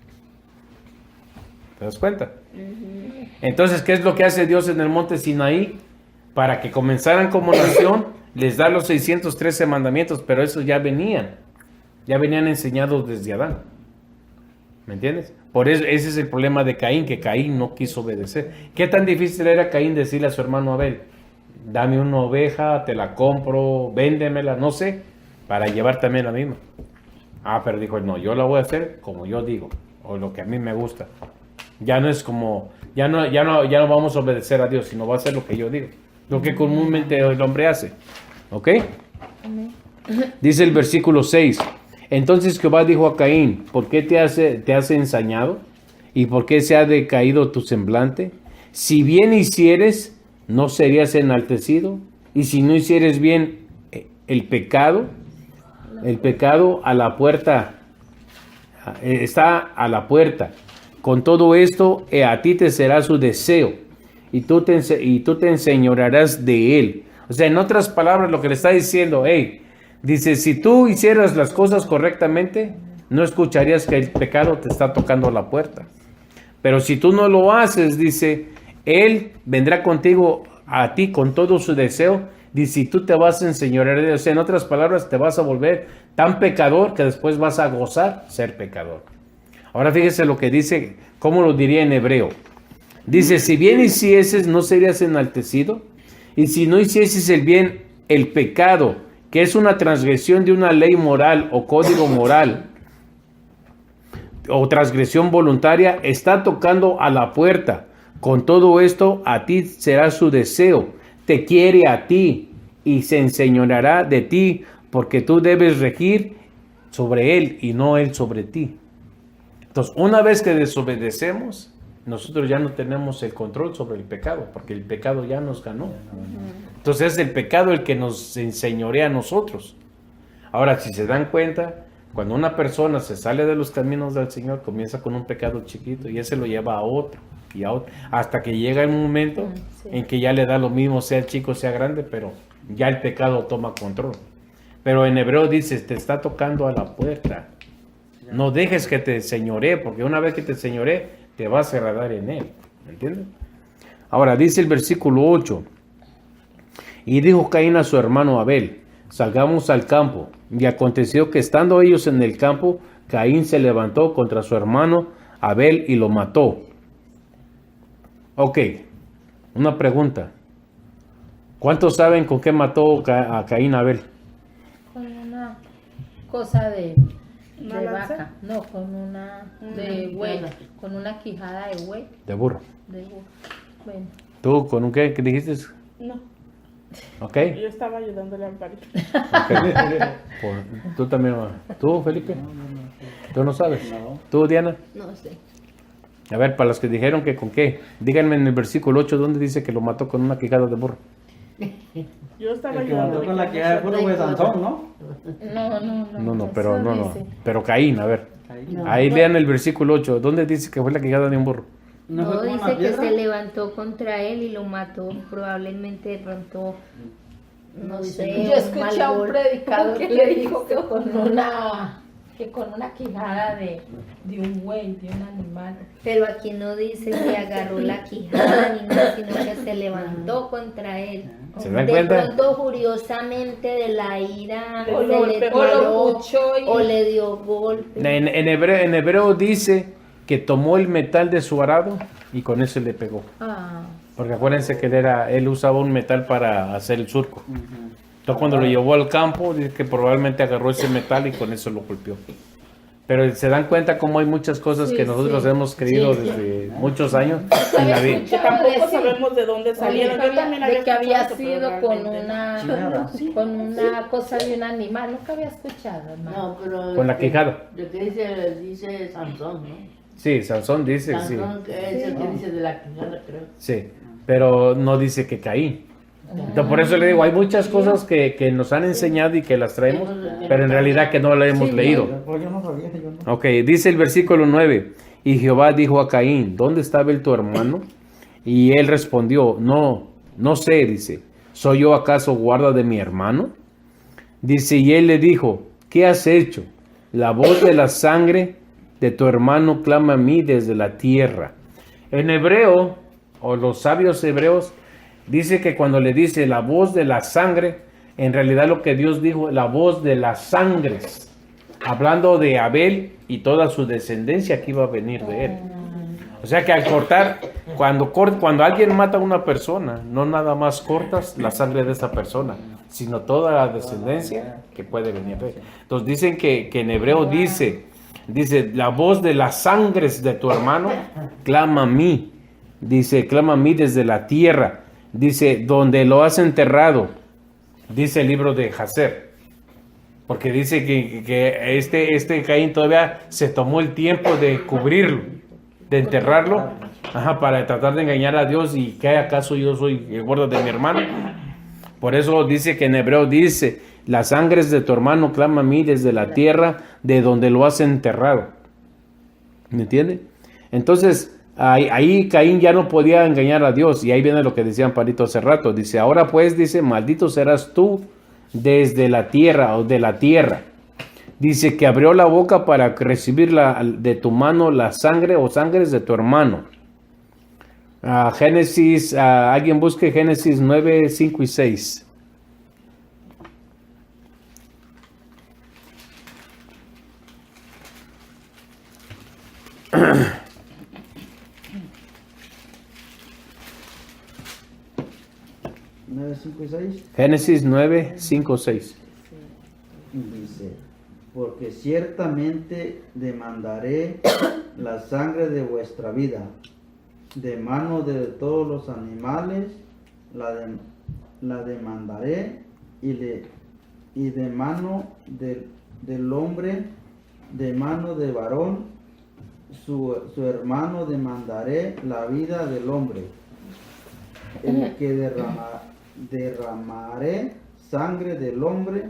¿Te das cuenta? Entonces, ¿qué es lo que hace Dios en el monte Sinaí? Para que comenzaran como nación, les da los 613 mandamientos, pero esos ya venían enseñados desde Adán. ¿Me entiendes? Por eso ese es el problema de Caín, que Caín no quiso obedecer. ¿Qué tan difícil era Caín decirle a su hermano Abel? Dame una oveja, te la compro, véndemela, no sé, para llevar también la misma. Pero dijo, no, yo la voy a hacer como yo digo, o lo que a mí me gusta. Ya no es como, ya no vamos a obedecer a Dios, sino va a hacer lo que yo digo, lo que comúnmente el hombre hace. ¿Ok? Dice el versículo 6. Entonces Jehová dijo a Caín, ¿por qué te has ensañado? ¿Y por qué se ha decaído tu semblante? Si bien hicieres, ¿no serías enaltecido? Y si no hicieres bien, el pecado a la puerta, está a la puerta. Con todo esto, a ti te será su deseo, y tú te enseñorearás de él. O sea, en otras palabras, lo que le está diciendo, dice, si tú hicieras las cosas correctamente, no escucharías que el pecado te está tocando la puerta. Pero si tú no lo haces, dice, él vendrá contigo a ti con todo su deseo. Dice, si tú te vas a enseñorear de él. O sea, en otras palabras, te vas a volver tan pecador que después vas a gozar ser pecador. Ahora fíjese lo que dice, cómo lo diría en hebreo. Dice, si bien hicieses, no serías enaltecido. Y si no hicieses el bien, el pecado, que es una transgresión de una ley moral o código moral, o transgresión voluntaria, está tocando a la puerta. Con todo esto, a ti será su deseo. Te quiere a ti y se enseñoreará de ti, porque tú debes regir sobre él y no él sobre ti. Entonces, una vez que desobedecemos, nosotros ya no tenemos el control sobre el pecado, porque el pecado ya nos ganó. Entonces es el pecado el que nos enseñorea a nosotros. Ahora, si se dan cuenta, cuando una persona se sale de los caminos del Señor, comienza con un pecado chiquito y ese lo lleva a otro y a otro, hasta que llega el momento en que ya le da lo mismo, sea chico, sea grande, pero ya el pecado toma control. Pero en hebreo dice, te está tocando a la puerta. No dejes que te señoree, porque una vez que te señoree, te vas a agradar en él. ¿Me entiendes? Ahora dice el versículo 8. Y dijo Caín a su hermano Abel, salgamos al campo. Y aconteció que estando ellos en el campo, Caín se levantó contra su hermano Abel y lo mató. Ok, una pregunta. ¿Cuántos saben con qué mató a Caín Abel? Con una cosa de ¿Una lanza? vaca. No, con una de buey. Con una quijada de buey. De burro. De burro. Bueno. ¿Tú con un qué? ¿Qué dijiste? No, Ok. yo estaba ayudándole al Parito. Tú también. ¿Tú, Felipe? ¿Tú no sabes? No. ¿Tú, Diana? No sé. A ver, para los que dijeron que con qué, díganme en el versículo 8 dónde dice que lo mató con una quijada de burro. Yo estaba El que mató ayudándole. con la quijada de burro fue Sansón, ¿no? No, Dice. pero Caín, a ver. No. Ahí lean el versículo 8, ¿dónde dice que fue la quijada de un burro? ¿No fue No, con una dice que piedra? se levantó contra él y lo mató. Probablemente de pronto, no sé, Yo escuché a un mal golpe. predicador ¿Qué que le dijo que hizo? con una quijada de un buey, de un animal. Pero aquí no dice que agarró la quijada ni nada, sino que se levantó contra él. ¿Se dan De cuenta? pronto furiosamente de la ira O se lo le golpeó, paró, lo buchó y- o le dio golpe. En hebreo dice que tomó el metal de su arado y con eso le pegó. Ah, Porque acuérdense que él usaba un metal para hacer el surco. Entonces cuando lo llevó al campo, dice que probablemente agarró ese metal y con eso lo golpeó. Pero se dan cuenta cómo hay muchas cosas Sí, que nosotros sí. hemos creído Sí. desde muchos años en la vida. Que tampoco sabemos de dónde salieron. Yo también de que había escuchado eso, sido pero con realmente con una cosa de un animal. Nunca había escuchado, hermano. No, pero Con la quijada. Lo que dice Sansón, ¿no? Sí, Sansón dice, sí. Sansón que es el que dice de la quijada, creo. Sí, pero no dice que Caín. Entonces, por eso le digo, hay muchas cosas que nos han enseñado y que las traemos, pero en realidad que no las hemos leído. Pues yo no sabía, yo no. Ok, dice el versículo 9, y Jehová dijo a Caín, ¿dónde está Abel tu hermano? Y él respondió, no sé, dice, ¿soy yo acaso guarda de mi hermano? Dice, y él le dijo, ¿qué has hecho? La voz de la sangre de tu hermano clama a mí desde la tierra. En hebreo, o los sabios hebreos, dice que cuando le dice la voz de la sangre, en realidad lo que Dios dijo, la voz de las sangres, hablando de Abel y toda su descendencia que iba a venir de él. O sea que al cortar, cuando alguien mata a una persona, no nada más cortas la sangre de esa persona, sino toda la descendencia que puede venir de él. Entonces dicen que en hebreo dice, la voz de las sangres de tu hermano clama a mí. Dice, clama a mí desde la tierra. Dice, donde lo has enterrado. Dice el libro de Jacer. Porque dice que este Caín todavía se tomó el tiempo de cubrirlo, de enterrarlo, para tratar de engañar a Dios. ¿Y qué acaso yo soy el guarda de mi hermano? Por eso dice que en hebreo dice, las sangres de tu hermano clama a mí desde la tierra de donde lo has enterrado. ¿Me entiende? Entonces, ahí Caín ya no podía engañar a Dios. Y ahí viene lo que decía Amparito hace rato. Dice, ahora pues, dice, maldito serás tú desde la tierra o de la tierra. Dice que abrió la boca para recibir de tu mano la sangre o sangres de tu hermano. Génesis, alguien busque Génesis 9, 5 y 6. ¿9, 5 y 6? Génesis 9, 5, 6. Dice, porque ciertamente demandaré la sangre de vuestra vida, de mano de todos los animales, la demandaré y de mano del hombre, de mano de varón, su hermano demandaré la vida del hombre. El que derramaré sangre del hombre,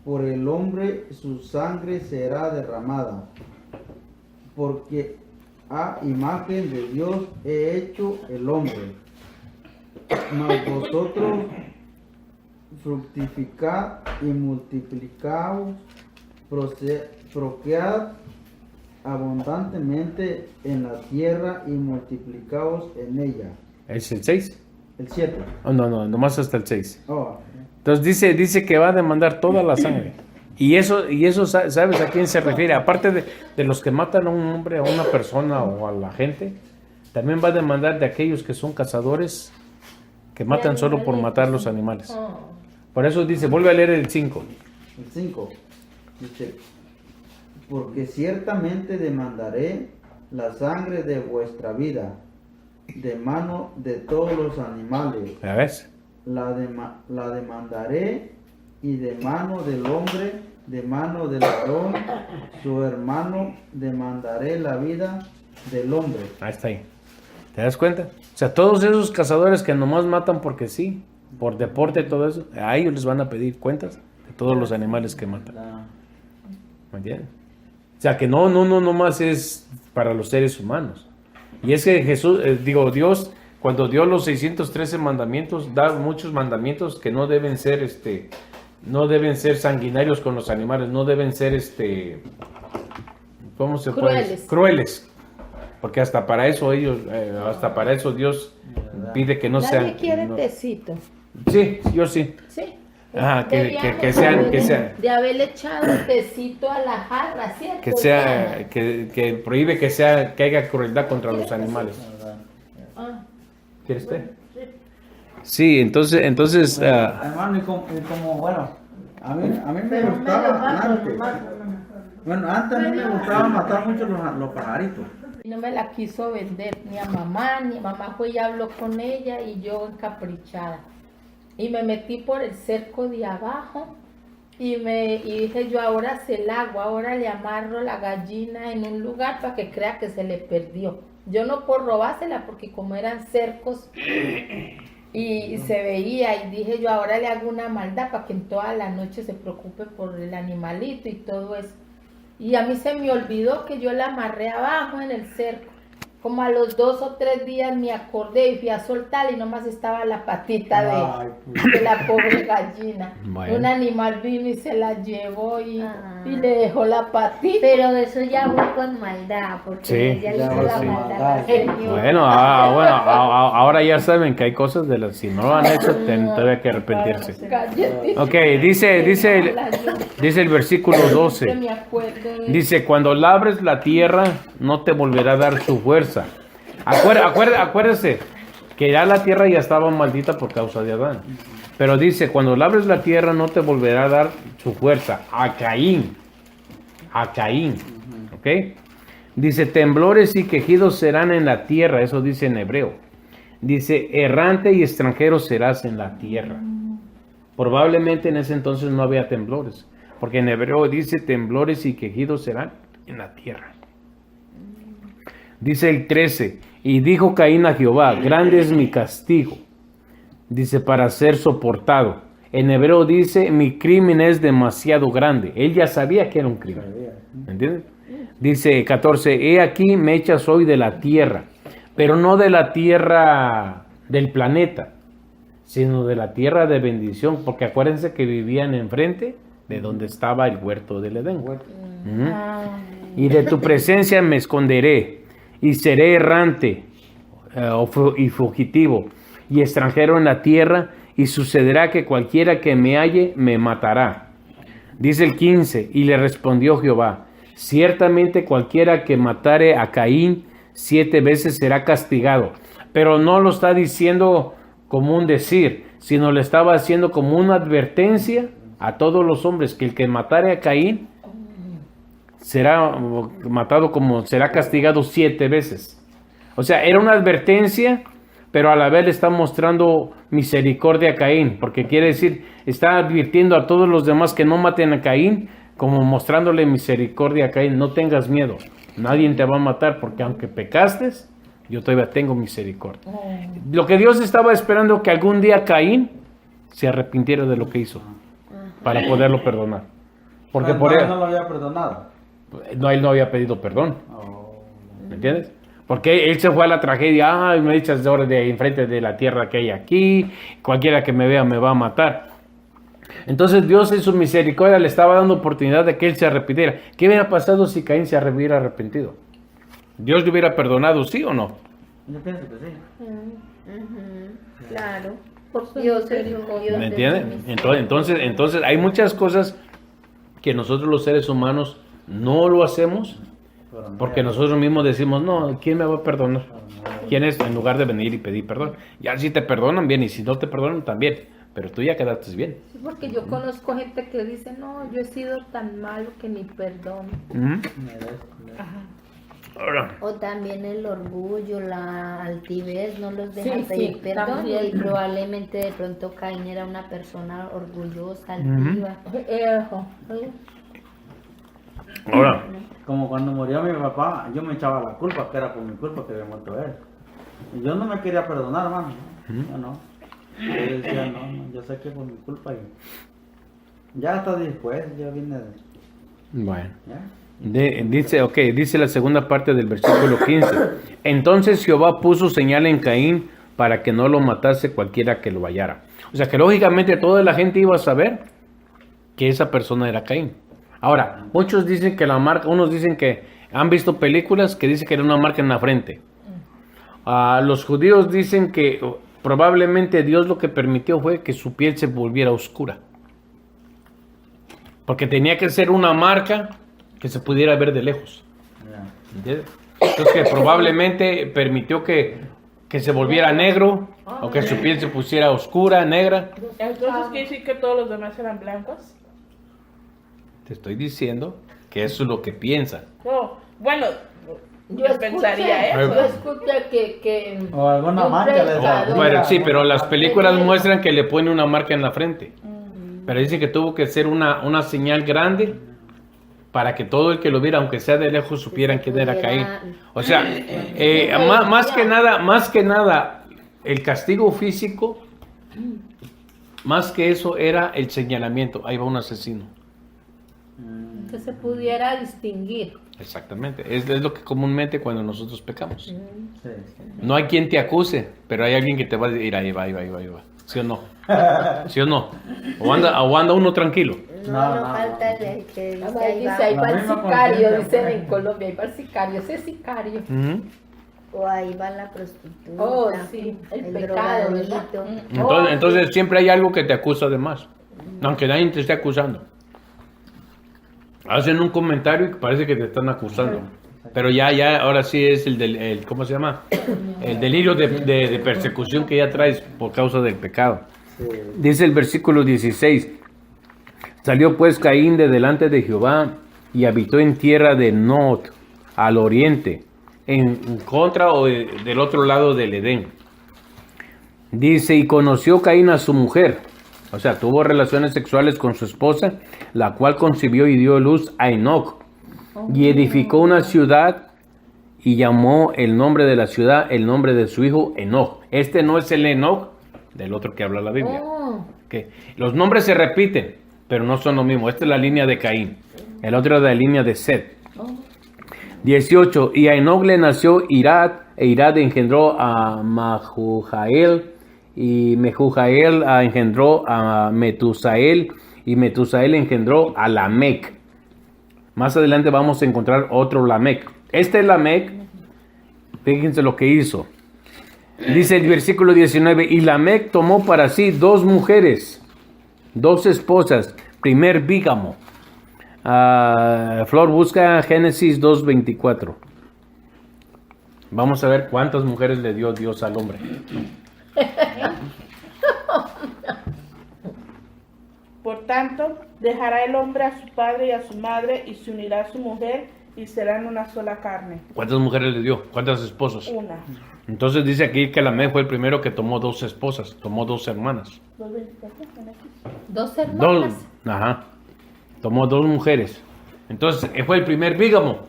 por el hombre su sangre será derramada, porque a imagen de Dios he hecho el hombre. Mas vosotros fructificad y multiplicaos, procread abundantemente en la tierra y multiplicaos en ella. ¿Es el 6? El 7. Oh, no, nomás hasta el 6. Oh, Entonces dice que va a demandar toda la sangre. Y eso, ¿sabes a quién se refiere? Aparte de los que matan a un hombre, a una persona o a la gente, también va a demandar de aquellos que son cazadores, que matan solo por matar los animales. Por eso dice, vuelve a leer el 5. el 5. Dice, porque ciertamente demandaré la sangre de vuestra vida, de mano de todos los animales. ¿Ya ves? La demandaré y de mano del hombre, de mano del varón, su hermano, demandaré la vida del hombre. Ahí está ahí. ¿Te das cuenta? O sea, todos esos cazadores que nomás matan porque sí, por deporte, todo eso, a ellos les van a pedir cuentas de todos los animales que matan. ¿Me entiendes? O sea, que no nomás es para los seres humanos. Y es que Jesús, Dios, cuando dio los 613 mandamientos, da muchos mandamientos que no deben ser, no deben ser sanguinarios con los animales, no deben ser, ¿cómo se puede decir? Crueles. Porque hasta para eso Dios pide que no Nadie sean. quiere no- tecito. Sí, yo sí. Sí. Ajá, Deberíamos que sean, de haberle echado tecito a la jarra, ¿cierto? que sea, que prohíbe que haya crueldad contra los animales. Ah, ¿Quieres usted? Sí, entonces, Hermano, y como, bueno, a mí me gustaba antes. Bueno, antes a mí me gustaba matar mucho los pajaritos. y no me la quiso vender ni a mamá, ni mamá fue y habló con ella y yo encaprichada. Y me metí por el cerco de abajo y dije yo, ahora se la hago, ahora le amarro la gallina en un lugar para que crea que se le perdió. Yo no por robársela porque como eran cercos y se veía y dije yo, ahora le hago una maldad para que en toda la noche se preocupe por el animalito y todo eso. Y a mí se me olvidó que yo la amarré abajo en el cerco. Como a los 2 o 3 días me acordé y fui a soltar y nomás estaba la patita de la pobre gallina. Bueno. Un animal vino y se la llevó y Ah. le dejó la patita. Pero eso ya fue con maldad, porque Sí. ella le Ya hizo fue la con maldad maldad. al Señor. bueno, ahora ya saben que hay cosas de las, si no lo han hecho, tienen todavía que arrepentirse. Galletita. Ok, dice el versículo Que 12. me acuerdo de- Dice, cuando labres la tierra, no te volverá a dar su fuerza. Acuérdese que ya la tierra ya estaba maldita por causa de Adán. Pero dice, cuando labres la tierra, no te volverá a dar su fuerza. A Caín. ¿Ok? Dice, temblores y quejidos serán en la tierra. Eso dice en hebreo. Dice, errante y extranjero serás en la tierra. Probablemente en ese entonces no había temblores. Porque en hebreo dice, temblores y quejidos serán en la tierra. Dice el 13, y dijo Caín a Jehová, grande es mi castigo. Dice, para ser soportado. En hebreo dice, mi crimen es demasiado grande. Él ya sabía que era un crimen. ¿Me entiendes? Dice 14, he aquí me echas hoy de la tierra, pero no de la tierra del planeta, sino de la tierra de bendición, porque acuérdense que vivían enfrente de donde estaba el huerto del Edén. Ujú. Y de tu presencia me esconderé, y seré errante y fugitivo, y extranjero en la tierra, y sucederá que cualquiera que me halle me matará. Dice el 15, y le respondió Jehová, ciertamente cualquiera que matare a Caín 7 veces será castigado. Pero no lo está diciendo como un decir, sino le estaba haciendo como una advertencia a todos los hombres, que el que matare a Caín será matado será castigado 7 veces. O sea, era una advertencia, pero a la vez le está mostrando misericordia a Caín, porque quiere decir, está advirtiendo a todos los demás que no maten a Caín, como mostrándole misericordia a Caín. No tengas miedo, nadie te va a matar, porque aunque pecaste, yo todavía tengo misericordia. Lo que Dios estaba esperando, que algún día Caín se arrepintiera de lo que hizo, para poderlo perdonar. Porque por él, no lo había perdonado. él no había pedido perdón. Oh. ¿Me entiendes? Porque él se fue a la tragedia, ay, me echas de ahora de enfrente de la tierra que hay aquí, cualquiera que me vea me va a matar. Entonces Dios en su misericordia le estaba dando oportunidad de que él se arrepintiera. ¿Qué hubiera pasado si Caín se hubiera arrepentido? ¿Dios le hubiera perdonado, sí o no? Yo pienso que sí. Claro. Por su Dios es misericordia. un Dios ¿Me de entienden? misericordia. Entonces hay muchas cosas que nosotros los seres humanos no lo hacemos Pero no, porque nosotros mismos decimos, no, ¿quién me va a perdonar? ¿Quién es? En lugar de venir y pedir perdón. Ya si te perdonan, bien, y si no te perdonan, también. Pero tú ya quedaste bien. Sí, porque yo conozco gente que dice, no, yo he sido tan malo que ni perdono. Ujú. merezco. Ahora, O también el orgullo, la altivez no los deja Sí, pedir sí, perdón también. y probablemente de pronto Caín era una persona orgullosa, altiva. ahora, Como cuando murió mi papá, yo me echaba la culpa, que era por mi culpa que había muerto él. Y yo no me quería perdonar, hermano. Yo no. Yo decía, no, yo sé que por mi culpa. Y ya hasta después, yo vine. bueno. ¿Ya? Dice la segunda parte del versículo 15. Entonces Jehová puso señal en Caín para que no lo matase cualquiera que lo hallara. O sea que lógicamente toda la gente iba a saber que esa persona era Caín. Ahora, muchos dicen que la marca, unos dicen que han visto películas que dicen que era una marca en la frente. Los judíos dicen que probablemente Dios lo que permitió fue que su piel se volviera oscura. Porque tenía que ser una marca que se pudiera ver de lejos. Ya. ¿Entiendes? Entonces que probablemente permitió que se volviera negro o que su piel se pusiera oscura, negra. Entonces quiere decir que todos los demás eran blancos. Te estoy diciendo que eso es lo que piensan. No, bueno, yo escuché, pensaría eso. yo escuché que O alguna un mancha les predicador- Bueno, sí, pero las películas muestran que le pone una marca en la frente. Pero dice que tuvo que ser una señal grande para que todo el que lo viera, aunque sea de lejos, supieran quién era Caín. O sea, más que nada, el castigo físico, más que eso, era el señalamiento. Ahí va un asesino. que se pudiera distinguir. Exactamente. Es lo que comúnmente cuando nosotros pecamos. Sí. No hay quien te acuse, pero hay alguien que te va a decir, ahí va. ¿Sí o no? ¿Sí o no? O anda uno tranquilo. No falta el que dice Ahí ahí dice, ahí va, va el La misma sicario, conciencia. dicen en Colombia, ahí va el sicario, ese sicario. Ujú. o ahí va la prostituta, Oh, sí, el pecado, ¿verdad? drogadicto. Entonces siempre hay algo que te acusa de más, aunque nadie te esté acusando. Hacen un comentario y parece que te están acusando, pero ya, ahora sí es ¿cómo se llama? El delirio de persecución que ya traes por causa del pecado. Sí. Dice el versículo 16, salió pues Caín de delante de Jehová y habitó en tierra de Nod, al oriente, en contra o del otro lado del Edén. Dice, y conoció Caín a su mujer, o sea, tuvo relaciones sexuales con su esposa, la cual concibió y dio luz a Enoc, y edificó una ciudad y llamó el nombre de la ciudad, el nombre de su hijo Enoc. Este no es el Enoc del otro que habla la Biblia. Oh, Que los nombres se repiten, pero no son lo mismo. Esta es la línea de Caín, el otro es la línea de Set. 18. Y a Enoc le nació Irad, e Irad engendró a Mahujael, y Mehujael engendró a Metusael, y Metusael engendró a Lamec. Más adelante vamos a encontrar otro Lamec. Este Lamec, fíjense lo que hizo. Dice el versículo 19, y Lamec tomó para sí 2 mujeres, 2 esposas, primer bígamo. Flor, busca Génesis 2:24. Vamos a ver cuántas mujeres le dio Dios al hombre. Por tanto, dejará el hombre a su padre y a su madre y se unirá a su mujer y serán una sola carne. ¿Cuántas mujeres le dio? ¿Cuántas esposas? Una. Entonces dice aquí que Lamec fue el primero que tomó 2 esposas, tomó 2 hermanas. 2 Dos, hermanas. ajá. Tomó 2 mujeres. Entonces fue el primer bígamo.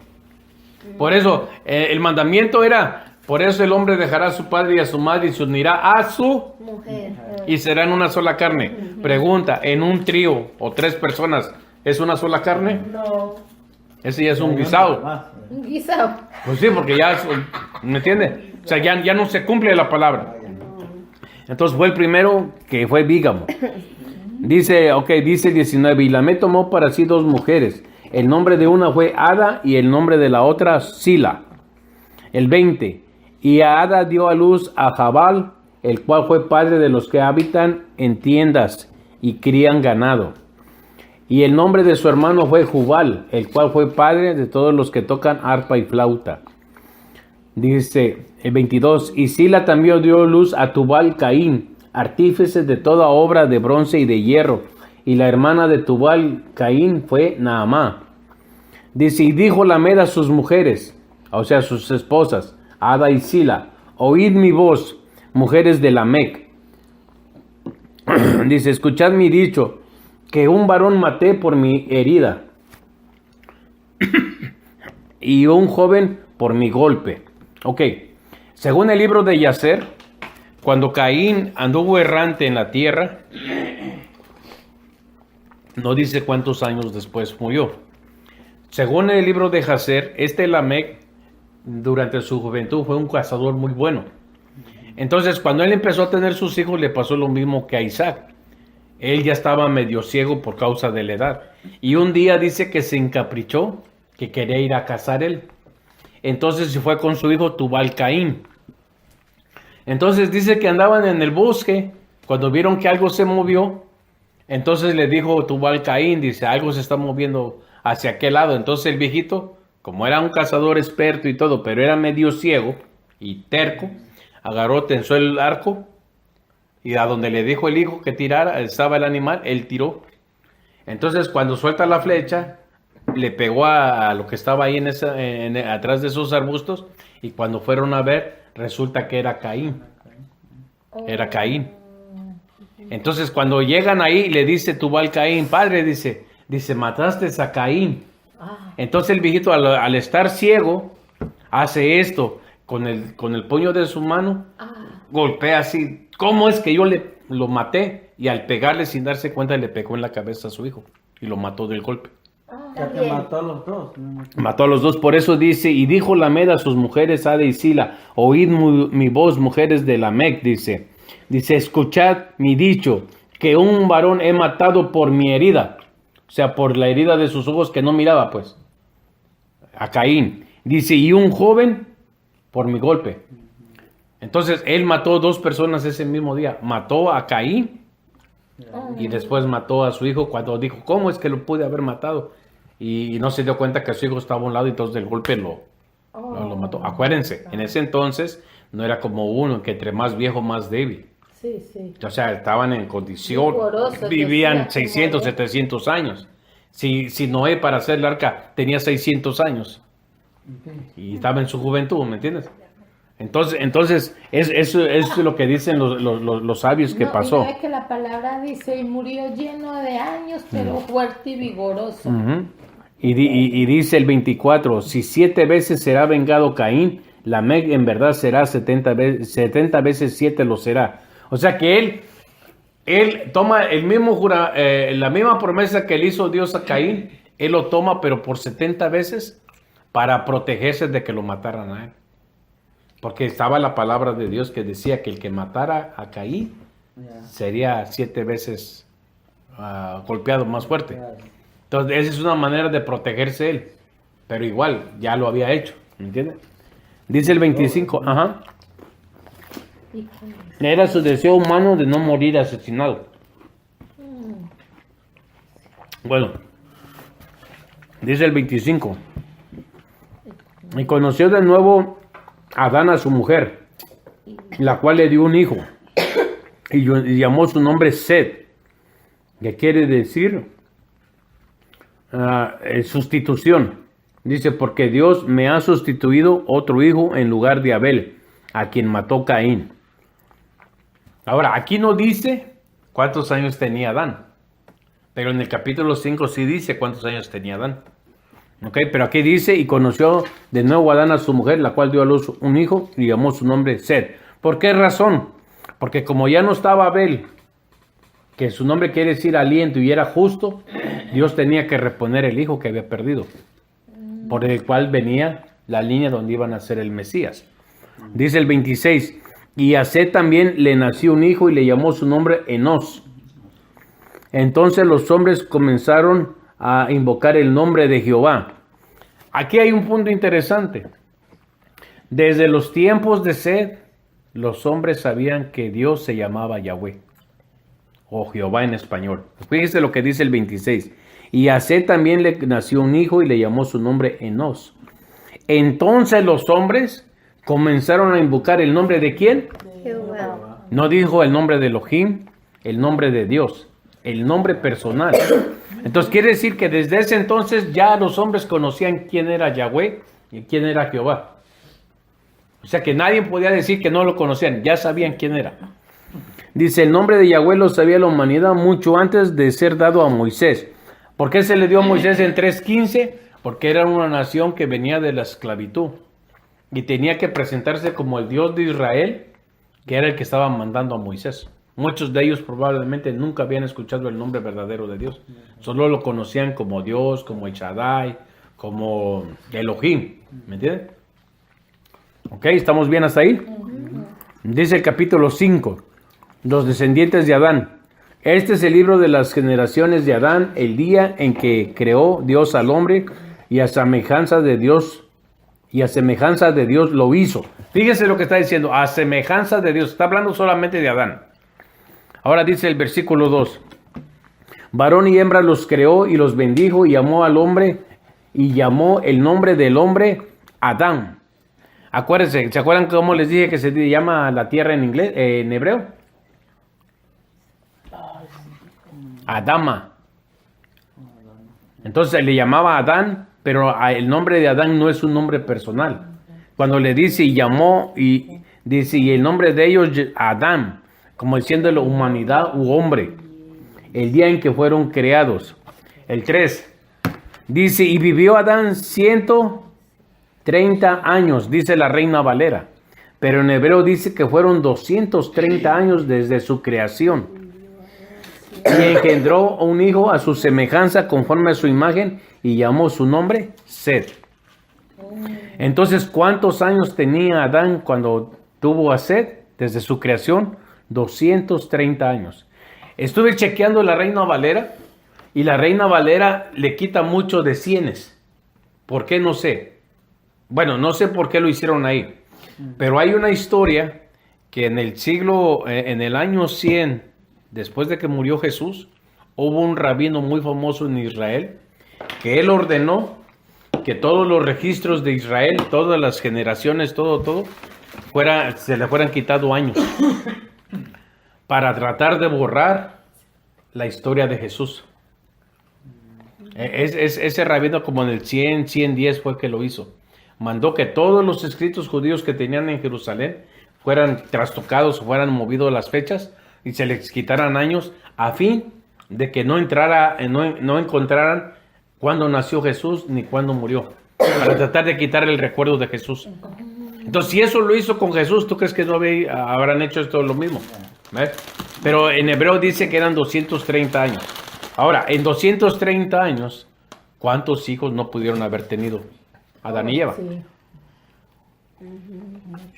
Por eso el mandamiento era, por eso el hombre dejará a su padre y a su madre y se unirá a su Mujer. y serán una sola carne. Pregunta, ¿en un trío o 3 personas es una sola carne? No. Ese ya es un guisado. Un guisado. Pues sí, porque ya, ¿me entiendes? O sea, ya no se cumple la palabra. Entonces fue el primero que fue bígamo. Dice 19, y Lamec tomó para sí 2 mujeres. El nombre de una fue Ada y el nombre de la otra Sila. El 20, y Ada dio a luz a Jabal, el cual fue padre de los que habitan en tiendas y crían ganado. Y el nombre de su hermano fue Jubal, el cual fue padre de todos los que tocan arpa y flauta. Dice el 22, y Sila también dio luz a Tubal Caín, artífice de toda obra de bronce y de hierro. Y la hermana de Tubal Caín fue Naamá. Dice, y dijo Lamec a sus mujeres, o sea, sus esposas, Ada y Sila, oíd mi voz, mujeres de Lamec. Dice, escuchad mi dicho, que un varón maté por mi herida y un joven por mi golpe. Ok, según el libro de Yacer, cuando Caín anduvo errante en la tierra, no dice cuántos años después murió. Según el libro de Yacer, Lamec, durante su juventud, fue un cazador muy bueno. Entonces, cuando él empezó a tener sus hijos, le pasó lo mismo que a Isaac. Él ya estaba medio ciego por causa de la edad. Y un día dice que se encaprichó, que quería ir a cazar él. Entonces se fue con su hijo Tubal Caín. Entonces dice que andaban en el bosque. Cuando vieron que algo se movió, entonces le dijo Tubal Caín, dice, algo se está moviendo hacia aquel lado. Entonces el viejito, como era un cazador experto y todo, pero era medio ciego y terco, agarró, tensó el arco, y a donde le dijo el hijo que tirara, estaba el animal, él tiró. Entonces cuando suelta la flecha, le pegó a lo que estaba ahí atrás de esos arbustos, y cuando fueron a ver, resulta que era Caín. Era Caín. Entonces cuando llegan ahí, le dice Tubal Caín, padre, dice, mataste a Caín. Entonces el viejito al estar ciego, hace esto, con el puño de su mano, golpea así. ¿Cómo es que yo lo maté? Y al pegarle sin darse cuenta le pegó en la cabeza a su hijo y lo mató del golpe. Ya que mató a los dos. Mató a los dos, por eso dice, y dijo Lamec a sus mujeres, Ada y Sila, oíd mi voz, mujeres de Lamec, dice, escuchad mi dicho, que un varón he matado por mi herida, o sea, por la herida de sus ojos que no miraba, pues, a Caín. Dice, y un joven por mi golpe. Entonces, él mató 2 personas ese mismo día. Mató a Caín y después mató a su hijo cuando dijo, ¿cómo es que lo pude haber matado? Y no se dio cuenta que su hijo estaba a un lado y entonces del golpe lo mató. Acuérdense, en ese entonces no era como uno que entre más viejo, más débil. Sí, sí. O sea, estaban en condición, Vigorosos, vivían decía, 600, 700 años. Si Noé para hacer el arca tenía 600 años y estaba en su juventud, ¿me entiendes? Entonces eso es lo que dicen los sabios que pasó. Es que la palabra dice, y murió lleno de años, pero fuerte y vigoroso. Ujú. Y dice el 24, si 7 veces será vengado Caín, Lamec en verdad será 70 veces 7 lo será. O sea que él toma la misma promesa que le hizo Dios a Caín, él lo toma pero por 70 veces para protegerse de que lo mataran a él. Porque estaba la palabra de Dios que decía que el que matara a Caín sería 7 veces golpeado más fuerte. Entonces esa es una manera de protegerse él. Pero igual, ya lo había hecho, ¿me entiendes? Dice el 25, era su deseo humano de no morir asesinado. Bueno, dice el 25. Y conoció de nuevo Adán a su mujer, la cual le dio un hijo, y llamó su nombre Set, que quiere decir sustitución. Dice, porque Dios me ha sustituido otro hijo en lugar de Abel, a quien mató Caín. Ahora, aquí no dice cuántos años tenía Adán, pero en el capítulo 5 sí dice cuántos años tenía Adán. Okay, pero aquí dice, y conoció de nuevo Adán a su mujer, la cual dio a luz un hijo y llamó su nombre Set. ¿Por qué razón? Porque como ya no estaba Abel, que su nombre quiere decir aliento y era justo, Dios tenía que reponer el hijo que había perdido, por el cual venía la línea donde iban a ser el Mesías. Dice el 26, y a Set también le nació un hijo y le llamó su nombre Enos. Entonces los hombres comenzaron a invocar el nombre de Jehová. Aquí hay un punto interesante. Desde los tiempos de Sed, los hombres sabían que Dios se llamaba Yahweh, o Jehová en español. Fíjense lo que dice el 26. Y a Sed también le nació un hijo y le llamó su nombre Enos. Entonces los hombres comenzaron a invocar el nombre de ¿quién? Jehová. No dijo el nombre de Elohim, el nombre de Dios, el nombre personal. Entonces quiere decir que desde ese entonces ya los hombres conocían quién era Yahweh y quién era Jehová. O sea que nadie podía decir que no lo conocían, ya sabían quién era. Dice, el nombre de Yahweh lo sabía la humanidad mucho antes de ser dado a Moisés. ¿Por qué se le dio a Moisés en 3:15? Porque era una nación que venía de la esclavitud y tenía que presentarse como el Dios de Israel, que era el que estaba mandando a Moisés. Muchos de ellos probablemente nunca habían escuchado el nombre verdadero de Dios. Solo lo conocían como Dios, como El Shaddai, como Elohim. ¿Me entienden? Ok, ¿estamos bien hasta ahí? Dice el capítulo 5, los descendientes de Adán. Este es el libro de las generaciones de Adán, el día en que creó Dios al hombre y a semejanza de Dios, lo hizo. Fíjese lo que está diciendo, a semejanza de Dios. Está hablando solamente de Adán. Ahora dice el versículo 2. Varón y hembra los creó y los bendijo y llamó al hombre y llamó el nombre del hombre Adán. Acuérdense, ¿se acuerdan cómo les dije que se llama la tierra en inglés, en hebreo? Adama. Entonces le llamaba Adán, pero el nombre de Adán no es un nombre personal. Cuando le dice y llamó y dice y el nombre de ellos Adán, como diciéndolo humanidad u hombre, el día en que fueron creados. El 3 dice y vivió Adán 130 años, dice la Reina Valera, pero en hebreo dice que fueron 230 años desde su creación. Y engendró un hijo a su semejanza conforme a su imagen y llamó su nombre Sed. Entonces, ¿cuántos años tenía Adán cuando tuvo a Sed desde su creación? 230 años. Estuve chequeando la Reina Valera y la Reina Valera le quita mucho de cienes. ¿Por qué? No sé. Bueno, no sé por qué lo hicieron ahí. Pero hay una historia que en el año 100, después de que murió Jesús, hubo un rabino muy famoso en Israel que él ordenó que todos los registros de Israel, todas las generaciones, todo, se le fueran quitado años para tratar de borrar la historia de Jesús. Ese rabino como en el 110 fue que lo hizo. Mandó que todos los escritos judíos que tenían en Jerusalén fueran trastocados, fueran movidos las fechas y se les quitaran años a fin de que no encontraran cuándo nació Jesús ni cuándo murió, para tratar de quitar el recuerdo de Jesús. Entonces, si eso lo hizo con Jesús, ¿tú crees que no habrán hecho esto lo mismo? ¿Ves? Pero en hebreo dice que eran 230 años. Ahora, en 230 años, ¿cuántos hijos no pudieron haber tenido Adán y Eva? Sí.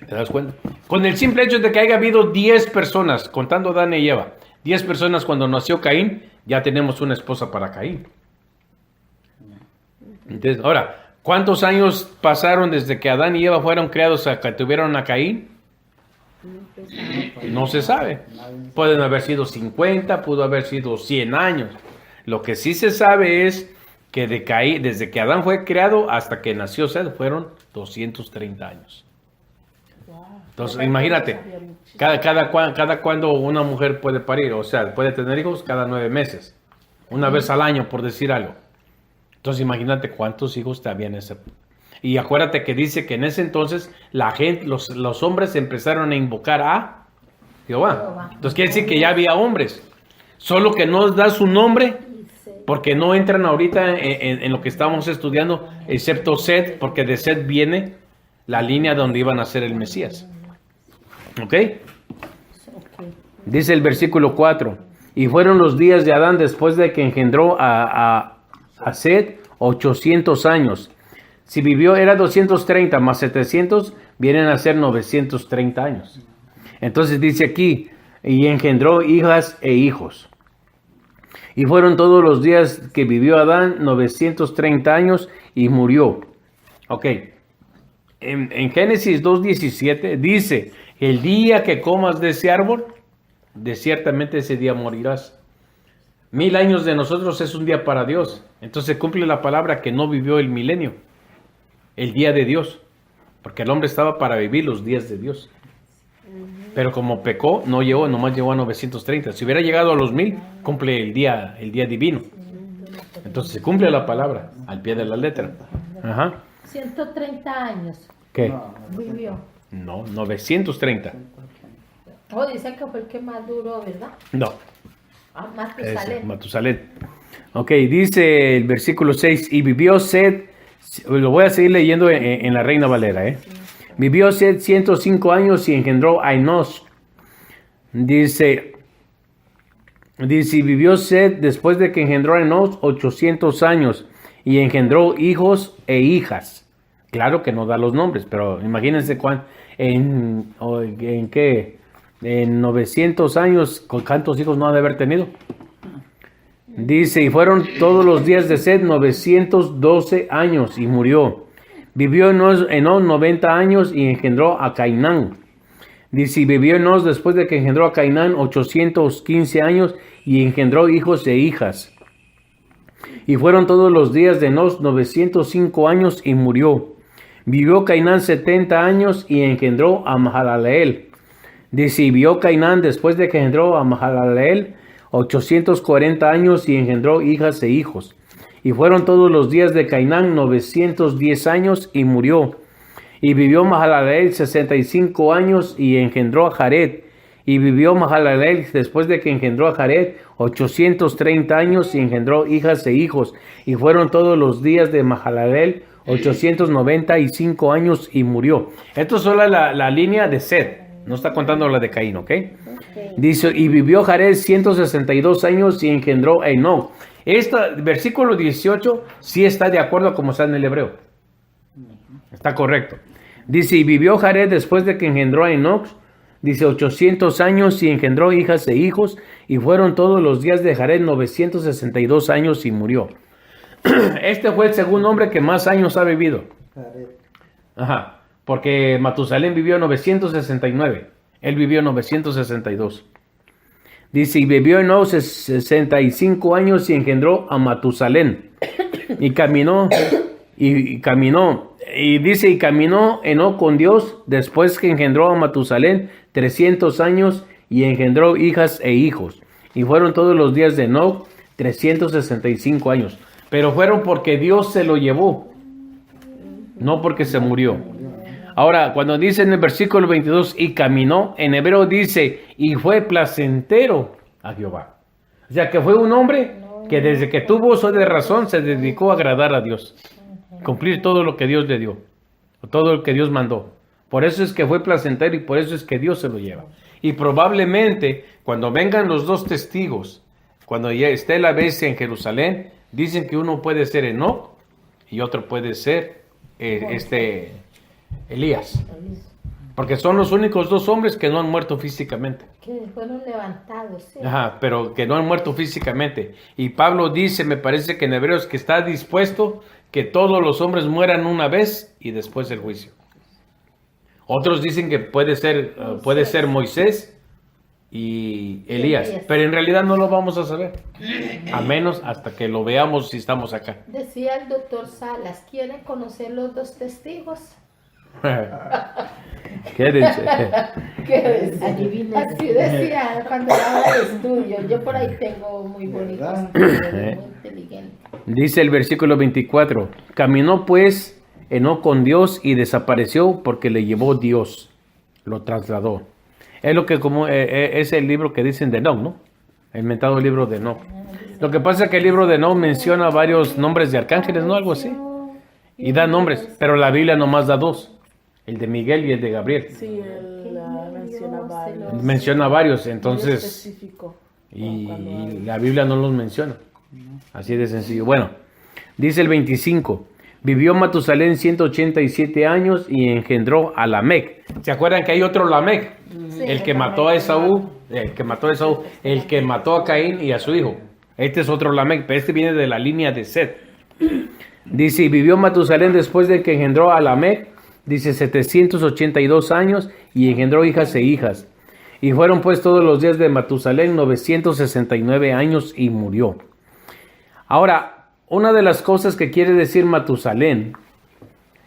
¿Te das cuenta? Con el simple hecho de que haya habido 10 personas, contando Adán y Eva, 10 personas cuando nació Caín, ya tenemos una esposa para Caín. Entonces, ahora, ¿cuántos años pasaron desde que Adán y Eva fueron creados a que tuvieron a Caín? No se sabe. Pueden haber sido 50, pudo haber sido 100 años. Lo que sí se sabe es que desde que Adán fue creado hasta que nació Sed fueron 230 años. Entonces, imagínate, cada cuando una mujer puede parir, o sea, puede tener hijos cada 9 meses, una vez al año, por decir algo. Entonces, imagínate cuántos hijos te habían ese. Y acuérdate que dice que en ese entonces la gente, los hombres empezaron a invocar a Jehová. Entonces quiere decir que ya había hombres, solo que no da su nombre porque no entran ahorita en lo que estamos estudiando, excepto Sed, porque de Sed viene la línea donde iban a ser el Mesías. ¿Ok? Dice el versículo 4, y fueron los días de Adán después de que engendró a Sed 800 años. Si vivió era 230 más 700, vienen a ser 930 años. Entonces dice aquí, y engendró hijas e hijos. Y fueron todos los días que vivió Adán 930 años y murió. Ok. En Génesis 2:17 dice, el día que comas de ese árbol, de ciertamente ese día morirás. 1000 años de nosotros es un día para Dios. Entonces cumple la palabra que no vivió el milenio, el día de Dios. Porque el hombre estaba para vivir los días de Dios. Pero como pecó, no llegó, nomás llegó a 930. Si hubiera llegado a los 1000, cumple el día divino. Entonces se cumple la palabra al pie de la letra. Ajá. 130 años ¿Qué? vivió. No, 930. Oh, dice que fue el que más duró, ¿verdad? No. Ah, Ese, Matusalén. Matusalén. Ok, dice el versículo 6, y vivió Sed, lo voy a seguir leyendo en la Reina Valera, Vivió Sed 105 años y engendró a Enos. Dice, y vivió Sed después de que engendró a Enos 800 años y engendró hijos e hijas. Claro que no da los nombres, pero imagínense en qué, en 900 años, ¿cuántos hijos no ha de haber tenido? Dice, y fueron todos los días de Sed 912 años y murió. Vivió Enos 90 años y engendró a Cainán. Dice, y vivió Enos después de que engendró a Cainán 815 años y engendró hijos e hijas. Y fueron todos los días de Enos 905 años y murió. Vivió Cainán 70 años y engendró a Mahalaleel. Dice, y vivió Cainán después de que engendró a Mahalaleel 840 años y engendró hijas e hijos. Y fueron todos los días de Cainán 910 años y murió. Y vivió Mahalaleel 65 años y engendró a Jared. Y vivió Mahalaleel después de que engendró a Jared 830 años y engendró hijas e hijos. Y fueron todos los días de Mahalaleel 895 años y murió. Esto es solo la línea de Sed. No está contando la de Caín, ¿ok? Dice, y vivió Jared 162 años y engendró a Enoc. Versículo 18 sí está de acuerdo a como está en el hebreo. Está correcto. Dice, y vivió Jared después de que engendró a Enoc, dice 800 años y engendró hijas e hijos, y fueron todos los días de Jared 962 años y murió. Este fue el segundo hombre que más años ha vivido. Ajá, porque Matusalén vivió 969, él vivió 962. Dice, y vivió Enoc 65 años y engendró a Matusalén. Y caminó, y dice, y caminó Enoc con Dios después que engendró a Matusalén 300 años y engendró hijas e hijos. Y fueron todos los días de Enoc 365 años. Pero fueron porque Dios se lo llevó, no porque se murió. Ahora, cuando dice en el versículo 22, y caminó, en hebreo dice, y fue placentero a Jehová. O sea, que fue un hombre que desde que tuvo uso de razón se dedicó a agradar a Dios. Cumplir todo lo que Dios le dio, todo lo que Dios mandó. Por eso es que fue placentero y por eso es que Dios se lo lleva. Y probablemente, cuando vengan los dos testigos, cuando ya esté la bestia en Jerusalén, dicen que uno puede ser Enoc y otro puede ser Elías. Porque son los únicos dos hombres que no han muerto físicamente. Que fueron levantados, sí. Ajá, pero que no han muerto físicamente. Y Pablo dice, me parece que en Hebreos, que está dispuesto que todos los hombres mueran una vez y después el juicio. Otros dicen que puede ser Moisés y Elías, pero en realidad no lo vamos a saber, a menos hasta que lo veamos si estamos acá. Decía el doctor Salas, ¿quieren conocer los dos testigos? Quédense. ¿Qué decía? Así decía cuando daba el estudio. Yo por ahí tengo muy bonitos estudios, muy inteligente. Dice el versículo 24, caminó pues Enoc con Dios y desapareció porque le llevó Dios, lo trasladó. Es lo que es el libro que dicen de Enoc, ¿no? El mentado libro de Enoc. Lo que pasa es que el libro de Enoc menciona varios nombres de arcángeles, ¿no? Algo así. Y da nombres, pero la Biblia nomás da dos. El de Miguel y el de Gabriel. Sí, él menciona varios. Menciona varios, entonces... Específico. Y la Biblia no los menciona. Así de sencillo. Bueno, dice el 25. Vivió Matusalén 187 años y engendró a Lamec. ¿Se acuerdan que hay otro Lamec? Sí, el que mató a Esaú, el que mató a Caín y a su hijo. Este es otro Lamec, pero este viene de la línea de Set. Dice, y vivió Matusalén después de que engendró a Lamec, dice 782 años, y engendró hijas e hijas. Y fueron pues todos los días de Matusalén 969 años y murió. Ahora, una de las cosas que quiere decir Matusalén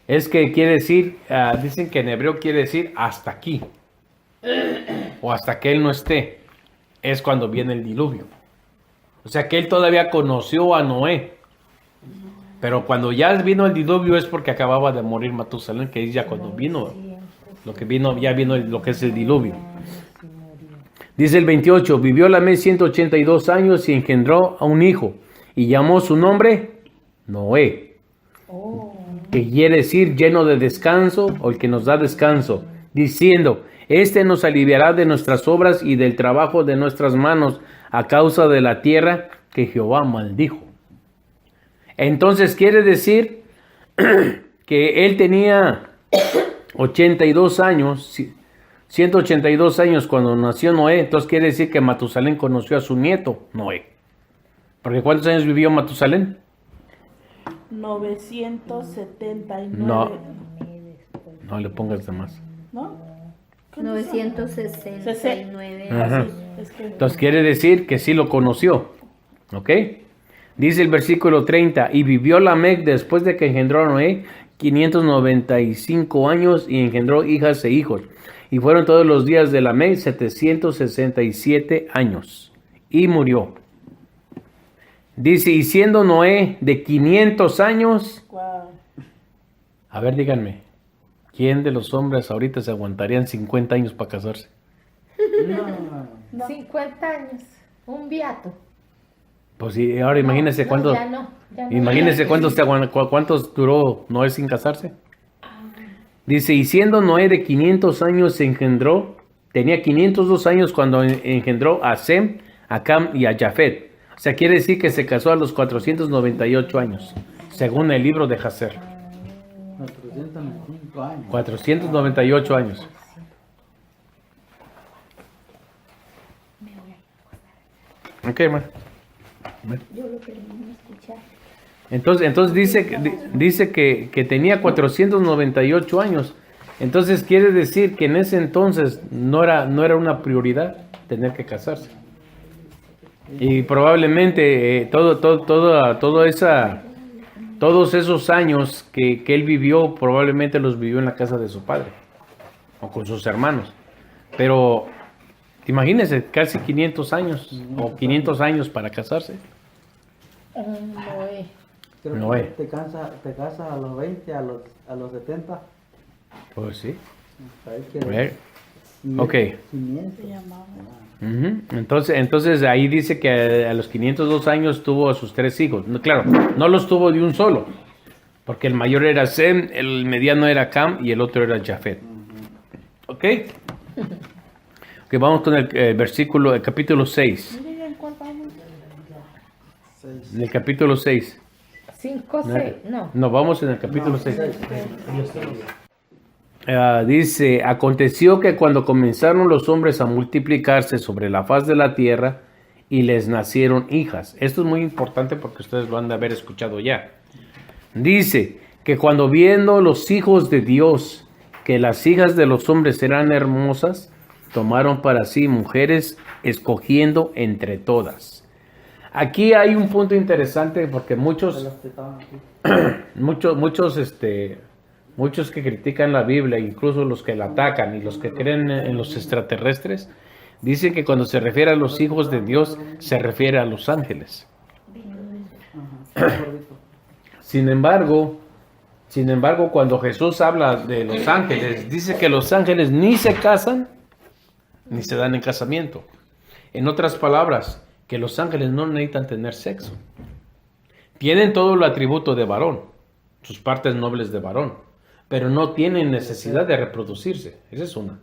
es que quiere decir, dicen que en hebreo quiere decir hasta aquí, o hasta que él no esté, es cuando viene el diluvio. O sea que él todavía conoció a Noé, pero cuando ya vino el diluvio es porque acababa de morir Matusalén, que es ya cuando vino, ya vino lo que es el diluvio. Dice el 28, vivió Lamec 182 años y engendró a un hijo, y llamó su nombre Noé, que quiere decir lleno de descanso, o el que nos da descanso, diciendo, este nos aliviará de nuestras obras y del trabajo de nuestras manos, a causa de la tierra que Jehová maldijo. Entonces quiere decir que él tenía 82 años, 182 años cuando nació Noé. Entonces quiere decir que Matusalén conoció a su nieto Noé. Porque ¿cuántos años vivió Matusalén? 979. No le pongas de más. ¿No? 969. Ajá. Es que Entonces quiere decir que sí lo conoció. ¿Ok? Dice el versículo 30, y vivió Lamec después de que engendró a Noé 595 años y engendró hijas e hijos. Y fueron todos los días de Lamec 767 años. Y murió. Dice, y siendo Noé de 500 años, wow. a ver, díganme, ¿quién de los hombres ahorita se aguantarían 50 años para casarse? No. 50 años, un viato. Pues sí, ahora imagínense No, cuántos, ya no. imagínense cuántos duró Noé sin casarse. Dice, y siendo Noé de 500 años se engendró, tenía 502 años cuando engendró a Sem, a Cam y a Jafet. O sea, quiere decir que se casó a los 498 años, según el libro de Hazer. 495 años. 498 años. Ok, hermano. Entonces dice que tenía 498 años. Entonces quiere decir que en ese entonces no era una prioridad tener que casarse. Y probablemente todos esos años que él vivió, probablemente los vivió en la casa de su padre o con sus hermanos. Pero imagínense, casi 500 años o 500 años para casarse. Noé. Creo Noé. que te casas a los 20, a los 70. Pues sí. Ahí que A ver. 500, Ok. 500. Ujú. Entonces ahí dice que a los 502 años tuvo a sus 3 hijos. No, claro, no los tuvo de un solo, porque el mayor era Sem, el mediano era Cam y el otro era Jafet. ¿Ok? Ok, vamos con el versículo, el capítulo 6. En el capítulo 6. 5, 6, no. No, vamos en el capítulo 6. Dice, aconteció que cuando comenzaron los hombres a multiplicarse sobre la faz de la tierra y les nacieron hijas. Esto es muy importante porque ustedes lo han de haber escuchado ya. Dice que cuando viendo los hijos de Dios que las hijas de los hombres eran hermosas, tomaron para sí mujeres escogiendo entre todas. Aquí hay un punto interesante porque muchos que critican la Biblia, incluso los que la atacan y los que creen en los extraterrestres, dicen que cuando se refiere a los hijos de Dios, se refiere a los ángeles. Sin embargo, cuando Jesús habla de los ángeles, dice que los ángeles ni se casan, ni se dan en casamiento. En otras palabras, que los ángeles no necesitan tener sexo. Tienen todo el atributo de varón, sus partes nobles de varón, pero no tienen necesidad de reproducirse. Esa es una.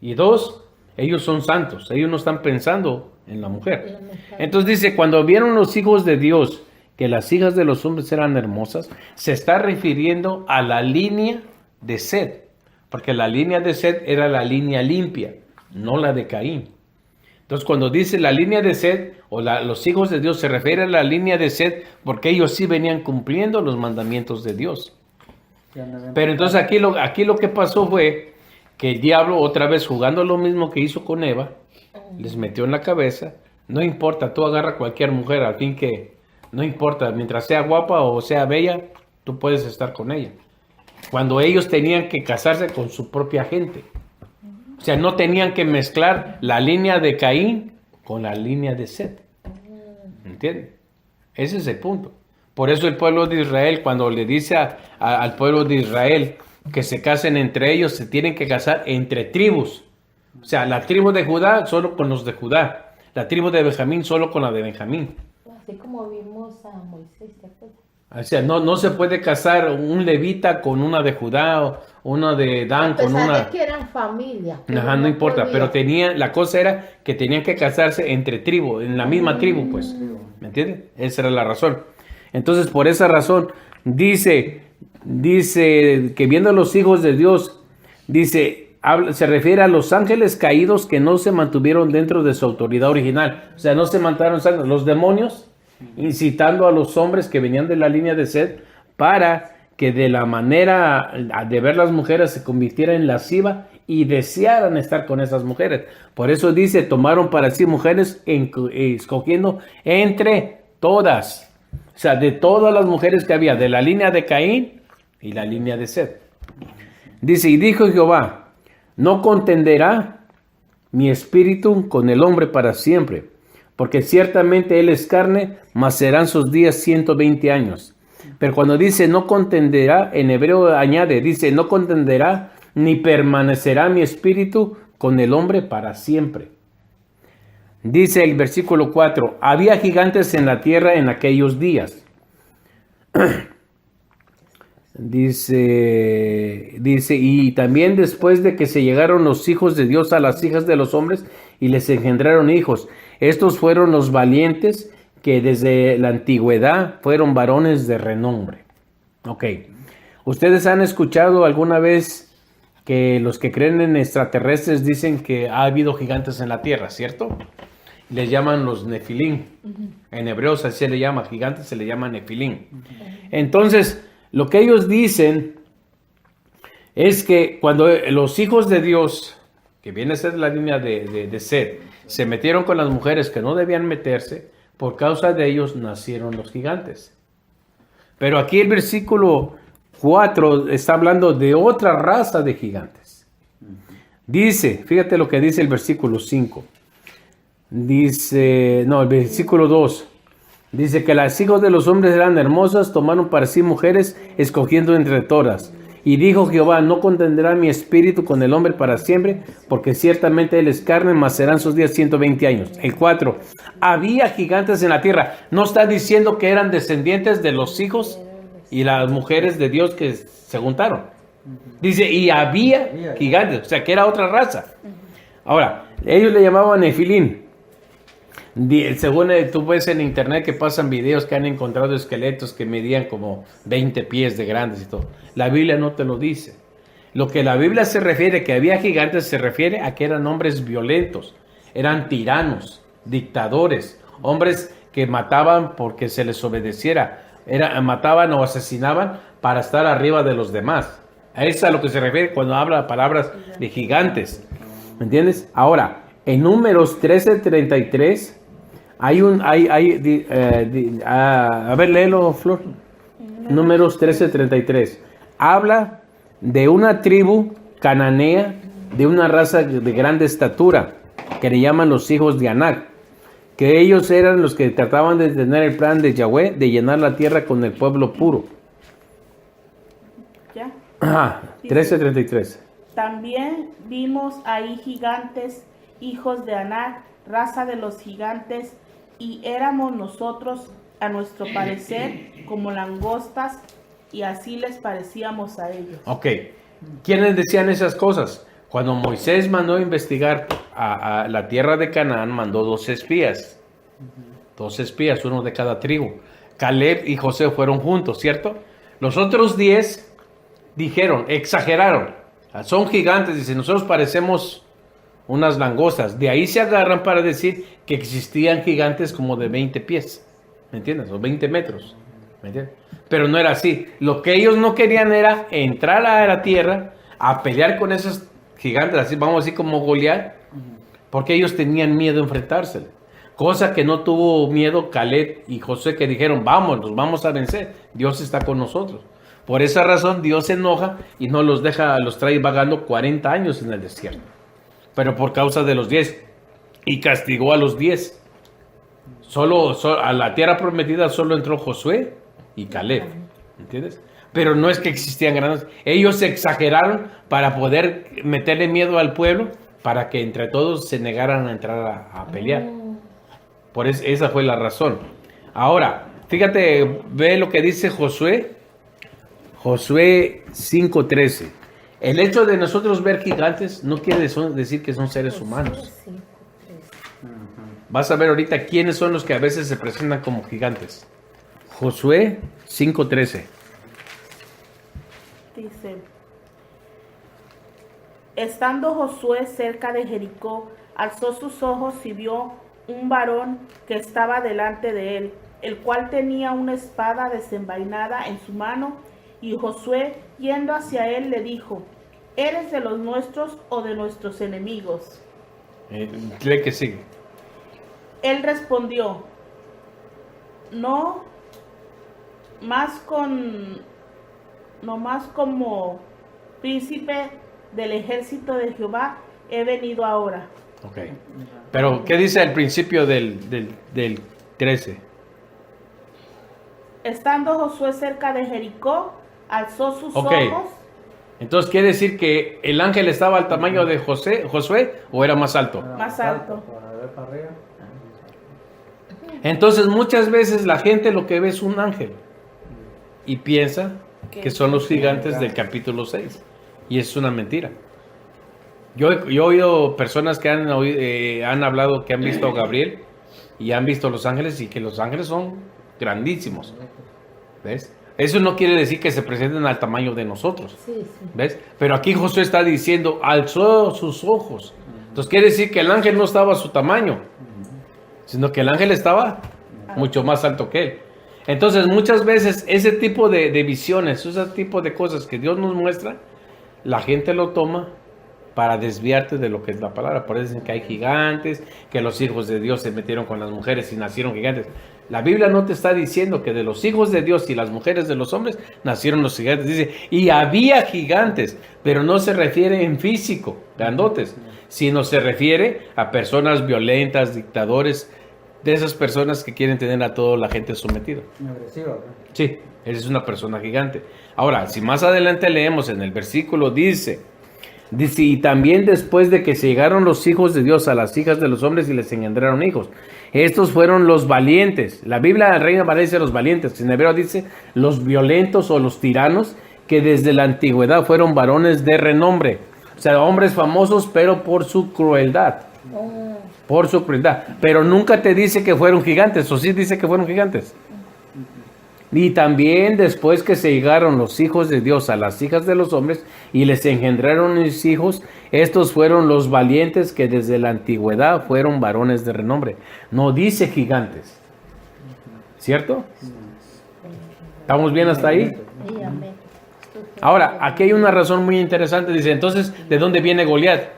Y dos, ellos son santos, ellos no están pensando en la mujer. Entonces dice, cuando vieron los hijos de Dios que las hijas de los hombres eran hermosas, se está refiriendo a la línea de Set, porque la línea de Set era la línea limpia, no la de Caín. Entonces, cuando dice la línea de Seth, o los hijos de Dios, se refiere a la línea de Seth, porque ellos sí venían cumpliendo los mandamientos de Dios. Pero entonces aquí lo que pasó fue que el diablo, otra vez jugando lo mismo que hizo con Eva, les metió en la cabeza, no importa, tú agarra cualquier mujer, al fin que, no importa, mientras sea guapa o sea bella, tú puedes estar con ella. Cuando ellos tenían que casarse con su propia gente. O sea, no tenían que mezclar la línea de Caín con la línea de Seth. ¿Entienden? Ese es el punto. Por eso el pueblo de Israel, cuando le dice al pueblo de Israel que se casen entre ellos, se tienen que casar entre tribus. O sea, la tribu de Judá solo con los de Judá. La tribu de Benjamín solo con la de Benjamín. Así como vimos a Moisés, ¿te acuerdas? O sea, no se puede casar un levita con una de Judá o una de Dan con A pesar una... de que eran familia. Ajá, no importa, pero la cosa era que tenían que casarse entre tribus, en la misma tribu, pues. ¿Me entiendes? Esa era la razón. Entonces, por esa razón, dice que viendo a los hijos de Dios, se refiere a los ángeles caídos que no se mantuvieron dentro de su autoridad original. O sea, no se mantuvieron los demonios, incitando a los hombres que venían de la línea de Seth para que de la manera de ver las mujeres se convirtiera en lasciva y desearan estar con esas mujeres. Por eso dice, tomaron para sí mujeres escogiendo entre todas. O sea, de todas las mujeres que había, de la línea de Caín y la línea de Seth. Dice, y dijo Jehová, no contenderá mi espíritu con el hombre para siempre, porque ciertamente él es carne, mas serán sus días 120 años. Pero cuando dice no contenderá, en hebreo añade, dice no contenderá ni permanecerá mi espíritu con el hombre para siempre. Dice el versículo 4, había gigantes en la tierra en aquellos días. Dice, y también después de que se llegaron los hijos de Dios a las hijas de los hombres y les engendraron hijos. Estos fueron los valientes que desde la antigüedad fueron varones de renombre. Ok. ¿Ustedes han escuchado alguna vez que los que creen en extraterrestres dicen que ha habido gigantes en la tierra, cierto? Les llaman los Nefilim. En hebreo así se le llama, gigantes se le llama Nefilim. Entonces, lo que ellos dicen es que cuando los hijos de Dios, que viene a ser la línea de Seth, se metieron con las mujeres que no debían meterse, por causa de ellos nacieron los gigantes. Pero aquí el versículo 4 está hablando de otra raza de gigantes. Dice, fíjate lo que dice el versículo 5. Dice, no, el versículo 2. Dice que las hijas de los hombres eran hermosas, tomaron para sí mujeres, escogiendo entre todas. Y dijo Jehová, no contendrá mi espíritu con el hombre para siempre, porque ciertamente él es carne, mas serán sus días 120 años. El 4. Había gigantes en la tierra. No está diciendo que eran descendientes de los hijos y las mujeres de Dios que se juntaron. Dice, y había gigantes, o sea, que era otra raza. Ahora, ellos le llamaban Nefilim. Según tú ves en internet que pasan videos que han encontrado esqueletos que medían como 20 pies de grandes y todo. La Biblia no te lo dice. Lo que la Biblia se refiere que había gigantes se refiere a que eran hombres violentos, eran tiranos, dictadores, hombres que mataban porque se les obedeciera, mataban o asesinaban para estar arriba de los demás. A eso es a lo que se refiere cuando habla palabras de gigantes. ¿Me entiendes? Ahora, en Números 13:33 a ver, léelo, Flor. Números 13:33. Habla de una tribu cananea, de una raza de grande estatura, que le llaman los hijos de Anac, que ellos eran los que trataban de tener el plan de Yahweh, de llenar la tierra con el pueblo puro. ¿Ya? Ajá, 13:33. También vimos ahí gigantes, hijos de Anac, raza de los gigantes, y éramos nosotros, a nuestro parecer, como langostas, y así les parecíamos a ellos. Ok, ¿quiénes decían esas cosas? Cuando Moisés mandó a investigar a la tierra de Canaán, mandó 2 espías. 2 espías, uno de cada tribu. Caleb y José fueron juntos, ¿cierto? Los otros 10 dijeron, exageraron. Son gigantes, dicen, nosotros parecemos unas langostas. De ahí se agarran para decir que existían gigantes como de 20 pies, ¿me entiendes? O 20 metros, ¿me entiendes? Pero no era así. Lo que ellos no querían era entrar a la tierra a pelear con esos gigantes, así vamos así como Goliat, porque ellos tenían miedo de enfrentársele. Cosa que no tuvo miedo Caleb y Josué, que dijeron, vamos, nos vamos a vencer. Dios está con nosotros. Por esa razón Dios se enoja y no los deja, los trae vagando 40 años en el desierto. Pero por causa de los 10. Y castigó a los 10. Solo a la tierra prometida solo entró Josué y Caleb. ¿Entiendes? Pero no es que existían grandes. Ellos se exageraron para poder meterle miedo al pueblo, para que entre todos se negaran a entrar a pelear. Por eso, esa fue la razón. Ahora, fíjate, ve lo que dice Josué. Josué 5:13. El hecho de nosotros ver gigantes no quiere decir que son seres humanos. Vas a ver ahorita quiénes son los que a veces se presentan como gigantes. Josué 5:13. Dice, estando Josué cerca de Jericó, alzó sus ojos y vio un varón que estaba delante de él, el cual tenía una espada desenvainada en su mano, y Josué, yendo hacia él, le dijo, ¿eres de los nuestros o de nuestros enemigos? Lee que sigue. Él respondió, no más como príncipe del ejército de Jehová he venido ahora. Ok. Pero, ¿qué dice al principio del 13? Estando Josué cerca de Jericó, alzó sus Ok. ojos. Entonces, ¿quiere decir que el ángel estaba al tamaño de Josué o era más alto? Más alto. Para ver para arriba. Entonces, muchas veces la gente lo que ve es un ángel y piensa que son los gigantes del capítulo 6. Y es una mentira. Yo he oído personas que han hablado que han visto a Gabriel y han visto los ángeles y que los ángeles son grandísimos. ¿Ves? Eso no quiere decir que se presenten al tamaño de nosotros. Sí, sí. ¿Ves? Pero aquí Josué está diciendo, alzó sus ojos. Entonces quiere decir que el ángel no estaba a su tamaño, sino que el ángel estaba mucho más alto que él. Entonces muchas veces ese tipo de visiones, ese tipo de cosas que Dios nos muestra, la gente lo toma para desviarte de lo que es la palabra. Por eso dicen que hay gigantes, que los hijos de Dios se metieron con las mujeres y nacieron gigantes. La Biblia no te está diciendo que de los hijos de Dios y las mujeres de los hombres nacieron los gigantes. Dice, y había gigantes, pero no se refiere en físico, grandotes, sino se refiere a personas violentas, dictadores, de esas personas que quieren tener a toda la gente sometida. Agresiva, ¿no? Sí, eres una persona gigante. Ahora, si más adelante leemos en el versículo, dice, y también después de que se llegaron los hijos de Dios a las hijas de los hombres y les engendraron hijos. Estos fueron los valientes. La Biblia Reina Valera dice los valientes. En hebreo dice los violentos o los tiranos, que desde la antigüedad fueron varones de renombre. O sea, hombres famosos, pero por su crueldad. Por su crueldad. Pero nunca te dice que fueron gigantes, o sí dice que fueron gigantes. Y también después que se llegaron los hijos de Dios a las hijas de los hombres y les engendraron mis hijos, estos fueron los valientes que desde la antigüedad fueron varones de renombre. No dice gigantes. ¿Cierto? ¿Estamos bien hasta ahí? Sí, amén. Ahora, aquí hay una razón muy interesante. Dice, entonces, ¿de dónde viene Goliat?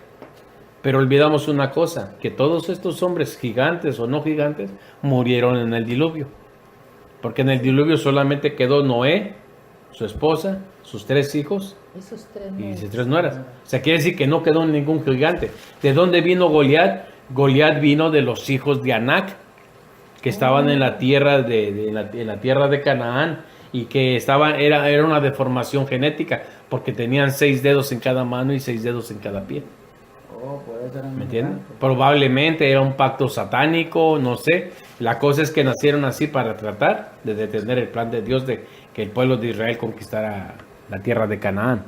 Pero olvidamos una cosa, que todos estos hombres, gigantes o no gigantes, murieron en el diluvio. Porque en el diluvio solamente quedó Noé, su esposa, sus 3 hijos Esos tres y no. sus 3 nueras. O sea, quiere decir que no quedó ningún gigante. ¿De dónde vino Goliat? Goliat vino de los hijos de Anac, que estaban en la tierra en la tierra de Canaán, y que era una deformación genética, porque tenían 6 dedos en cada mano y 6 dedos en cada pie. Oh, puede ser un ¿Me entiendes? gigante. Probablemente era un pacto satánico, no sé. La cosa es que nacieron así para tratar de detener el plan de Dios de que el pueblo de Israel conquistara la tierra de Canaán.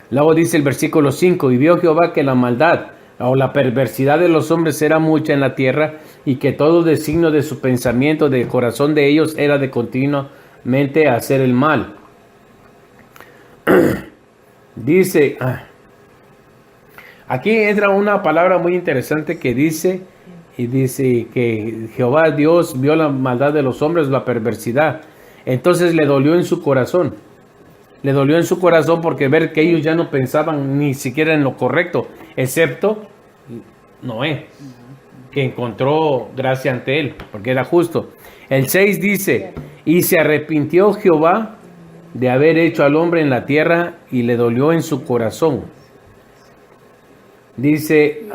Luego dice el versículo 5, y vio Jehová que la maldad o la perversidad de los hombres era mucha en la tierra, y que todo designio de su pensamiento, del corazón de ellos, era de continuamente hacer el mal. Dice... Aquí entra una palabra muy interesante que dice, y dice que Jehová Dios vio la maldad de los hombres, la perversidad. Entonces le dolió en su corazón. Le dolió en su corazón porque ver que ellos ya no pensaban ni siquiera en lo correcto, excepto Noé, que encontró gracia ante él, porque era justo. El 6 dice, y se arrepintió Jehová de haber hecho al hombre en la tierra y le dolió en su corazón. Dice,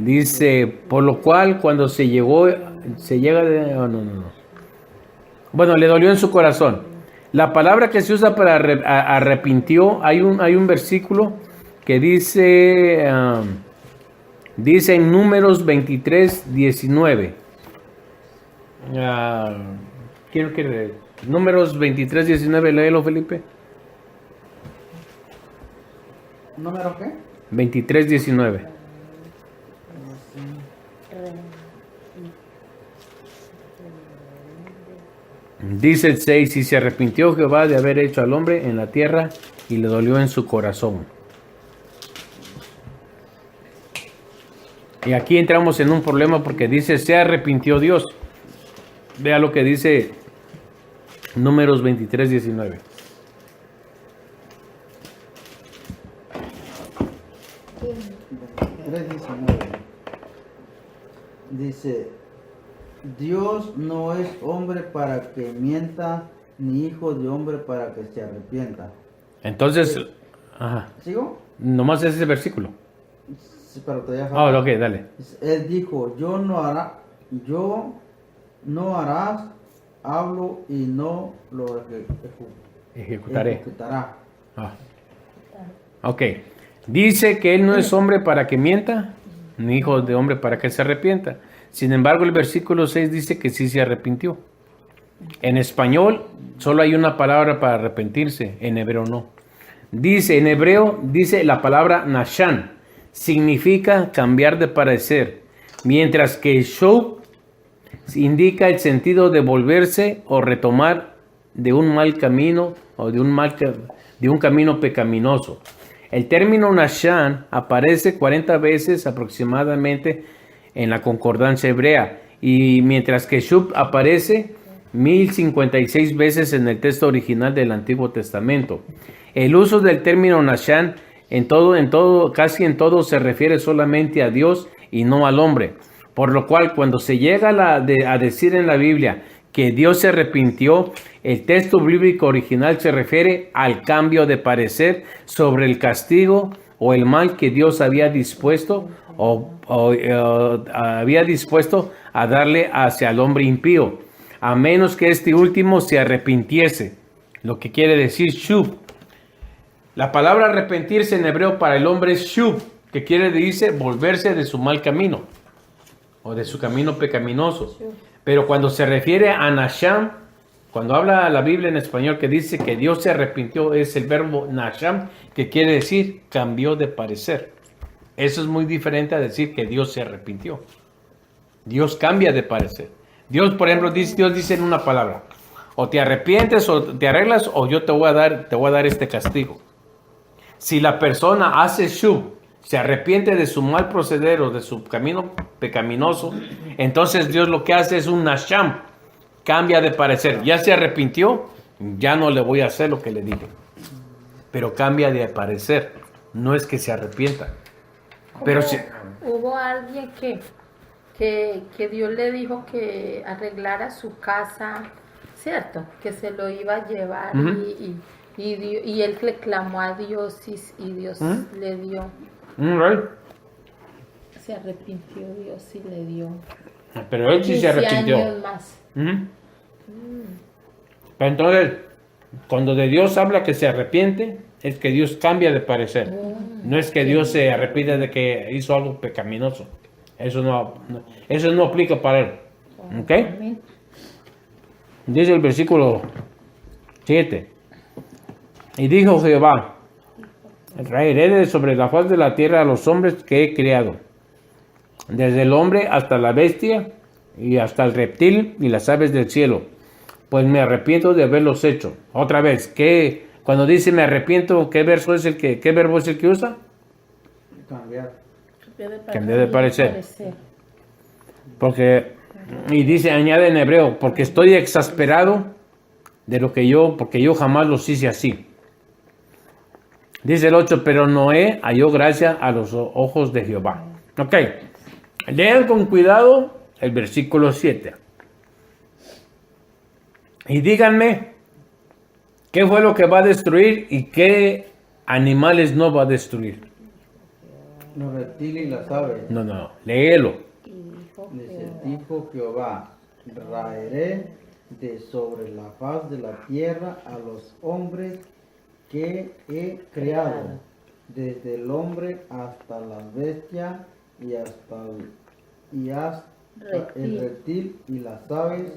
dice, por lo cual cuando se llega de, bueno, le dolió en su corazón. La palabra que se usa para arrepintió, hay un versículo que dice, dice en Números 23, 19. Quiero que Números 23, 19, léelo, Felipe. ¿Número qué? 23, 19. Dice el 6, y se arrepintió Jehová de haber hecho al hombre en la tierra y le dolió en su corazón. Y aquí entramos en un problema porque dice, se arrepintió Dios. Vea lo que dice Números 23, 19. Dice, Dios no es hombre para que mienta, ni hijo de hombre para que se arrepienta. Entonces, ajá, ¿Sigo? nomás ese versículo. Sí, pero todavía falta. Ok, dale. Él dijo, yo no harás, hablo y no lo Ejecutaré. ejecutará. Ok. Dice que él no es hombre para que mienta, ni hijo de hombre para que se arrepienta. Sin embargo, el versículo 6 dice que sí se arrepintió. En español solo hay una palabra para arrepentirse, en hebreo no. Dice, en hebreo dice la palabra nashan, significa cambiar de parecer, mientras que shov indica el sentido de volverse o retomar de un mal camino o de un camino pecaminoso. El término nashan aparece 40 veces aproximadamente en la concordancia hebrea, y mientras que shub aparece 1056 veces en el texto original del Antiguo Testamento. El uso del término nashan casi en todo se refiere solamente a Dios y no al hombre, por lo cual cuando se llega a decir en la Biblia que Dios se arrepintió, el texto bíblico original se refiere al cambio de parecer sobre el castigo o el mal que Dios había dispuesto a darle hacia el hombre impío, a menos que este último se arrepintiese, lo que quiere decir shub. La palabra arrepentirse en hebreo para el hombre es shub, que quiere decir volverse de su mal camino o de su camino pecaminoso. Pero cuando se refiere a nasham, cuando habla la Biblia en español que dice que Dios se arrepintió, es el verbo nasham, que quiere decir cambió de parecer. Eso es muy diferente a decir que Dios se arrepintió. Dios cambia de parecer. Dios, por ejemplo, Dios dice en una palabra, o te arrepientes o te arreglas, o yo te voy a dar este castigo. Si la persona hace shub, se arrepiente de su mal proceder o de su camino pecaminoso, entonces Dios lo que hace es un nasham, cambia de parecer. Ya se arrepintió, ya no le voy a hacer lo que le dije, pero cambia de parecer, no es que se arrepienta. Pero si hubo alguien que Dios le dijo que arreglara su casa, ¿cierto? Que se lo iba a llevar y él le clamó a Dios y Dios le dio. Right. Se arrepintió Dios y le dio. Pero él sí se 15 arrepintió. años más. Pero entonces, cuando de Dios habla que se arrepiente, es que Dios cambia de parecer. No es que Dios se arrepiente de que hizo algo pecaminoso. Eso no aplica para él. ¿Ok? Dice el versículo 7. Y dijo Jehová, traeré sobre la faz de la tierra a los hombres que he creado, desde el hombre hasta la bestia y hasta el reptil y las aves del cielo, pues me arrepiento de haberlos hecho. Otra vez, Cuando dice me arrepiento, ¿qué verbo es el que usa? Cambiar. Cambiar de parecer. Porque, y dice, añade en hebreo, porque estoy exasperado de lo que porque yo jamás los hice así. Dice el 8, pero Noé halló gracia a los ojos de Jehová. Ok, lean con cuidado el versículo 7. Y díganme, ¿qué fue lo que va a destruir y qué animales no va a destruir? Los reptiles y las aves. No, léelo. Dijo Jehová, raeré de sobre la faz de la tierra a los hombres que he creado, desde el hombre hasta la bestia y hasta el reptil y las aves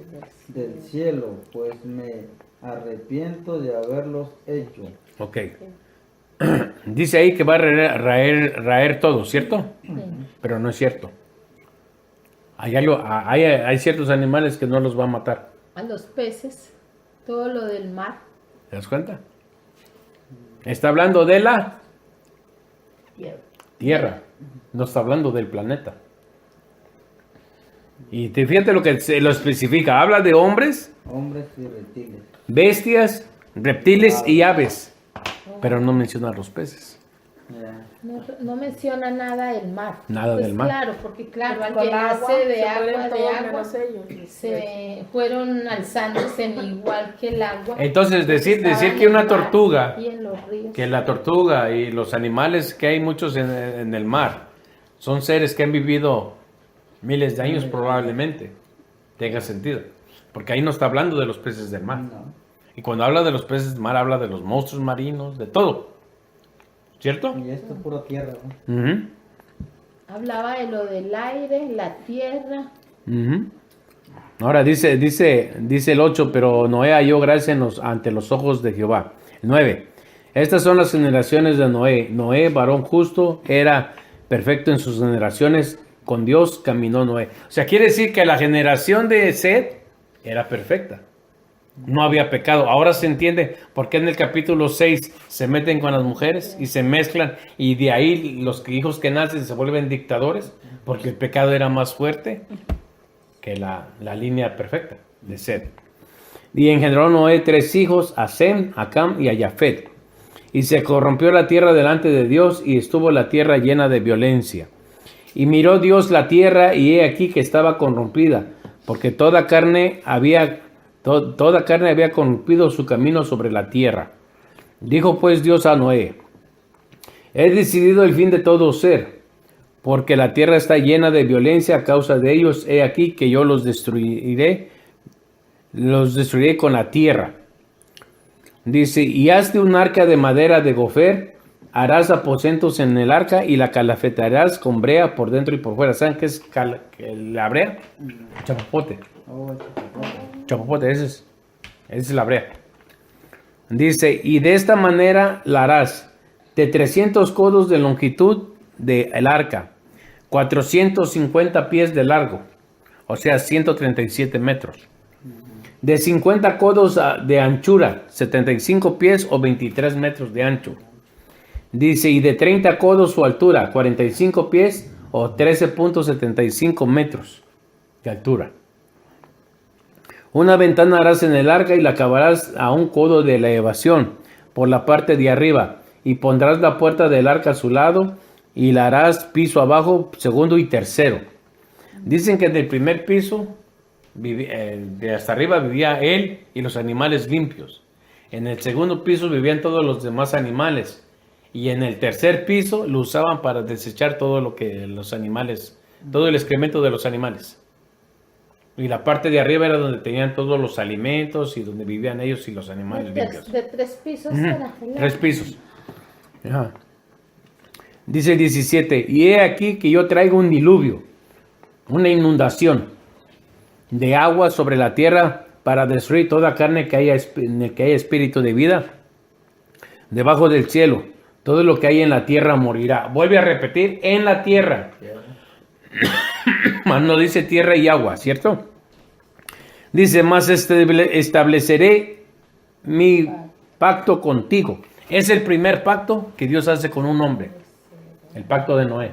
del cielo, pues me arrepiento de haberlos hecho. Ok. Dice ahí que va a raer todo, ¿cierto? Pero no es cierto. Hay ciertos animales que no los va a matar. A los peces, todo lo del mar. ¿Te das cuenta? Está hablando de la tierra. No está hablando del planeta. Y fíjate lo que lo especifica. Habla de hombres, Hombres y reptiles. bestias, reptiles y aves. Pero no menciona los peces. Ya. No menciona nada del mar. Nada Pues del mar. Claro, porque claro, al Con llenarse agua, de se agua, mueren todos menos ellos. se fueron alzándose en igual que el agua. Entonces, decir Estaban que en una el mar tortuga, y en los ríos. que la tortuga y los animales que hay muchos en el mar, son seres que han vivido miles de años probablemente. Tenga sentido. Porque ahí no está hablando de los peces del mar. No. Y cuando habla de los peces del mar, habla de los monstruos marinos, de todo. ¿Cierto? Y esto es pura tierra, ¿no? Ujú, Hablaba de lo del aire, la tierra. ujú. Ahora dice el 8, pero Noé halló gracia ante los ojos de Jehová. 9. Estas son las generaciones de Noé. Noé, varón justo, era perfecto en sus generaciones. Con Dios caminó Noé. O sea, quiere decir que la generación de Set era perfecta. No había pecado. Ahora se entiende por qué en el capítulo 6 se meten con las mujeres y se mezclan y de ahí los hijos que nacen se vuelven dictadores porque el pecado era más fuerte que la línea perfecta de Set. Y engendró Noé 3 hijos, a Sem, a Cam y a Jafet. Y se corrompió la tierra delante de Dios y estuvo la tierra llena de violencia. Y miró Dios la tierra y he aquí que estaba corrompida, porque toda carne había corrompido su camino sobre la tierra. Dijo pues Dios a Noé, he decidido el fin de todo ser, porque la tierra está llena de violencia a causa de ellos. He aquí que yo los destruiré con la tierra. Dice, y hazte un arca de madera de gofer, harás aposentos en el arca y la calafetarás con brea por dentro y por fuera. ¿Saben qué es la brea? Chapopote. Oh, chico. Chapopote, esa es la brea. Dice, y de esta manera la harás de 300 codos de longitud del arca, 450 pies de largo, o sea, 137 metros. De 50 codos de anchura, 75 pies o 23 metros de ancho. Dice, y de 30 codos su altura, 45 pies o 13.75 metros de altura. Una ventana harás en el arca y la acabarás a un codo de la elevación por la parte de arriba, y pondrás la puerta del arca a su lado y la harás piso abajo, segundo y tercero. Dicen que en el primer piso, de hasta arriba, vivía él y los animales limpios. En el segundo piso vivían todos los demás animales. Y en el tercer piso lo usaban para desechar todo lo que los animales, todo el excremento de los animales. Y la parte de arriba era donde tenían todos los alimentos y donde vivían ellos y los animales limpios. De 3 pisos Ujú, era. 3 pisos. Ajá. Dice el 17, y he aquí que yo traigo un diluvio, una inundación de agua sobre la tierra para destruir toda carne en el que haya espíritu de vida debajo del cielo. Todo lo que hay en la tierra morirá. Vuelve a repetir, en la tierra. No dice tierra y agua, ¿cierto? Dice, más estableceré mi pacto contigo. Es el primer pacto que Dios hace con un hombre. El pacto de Noé.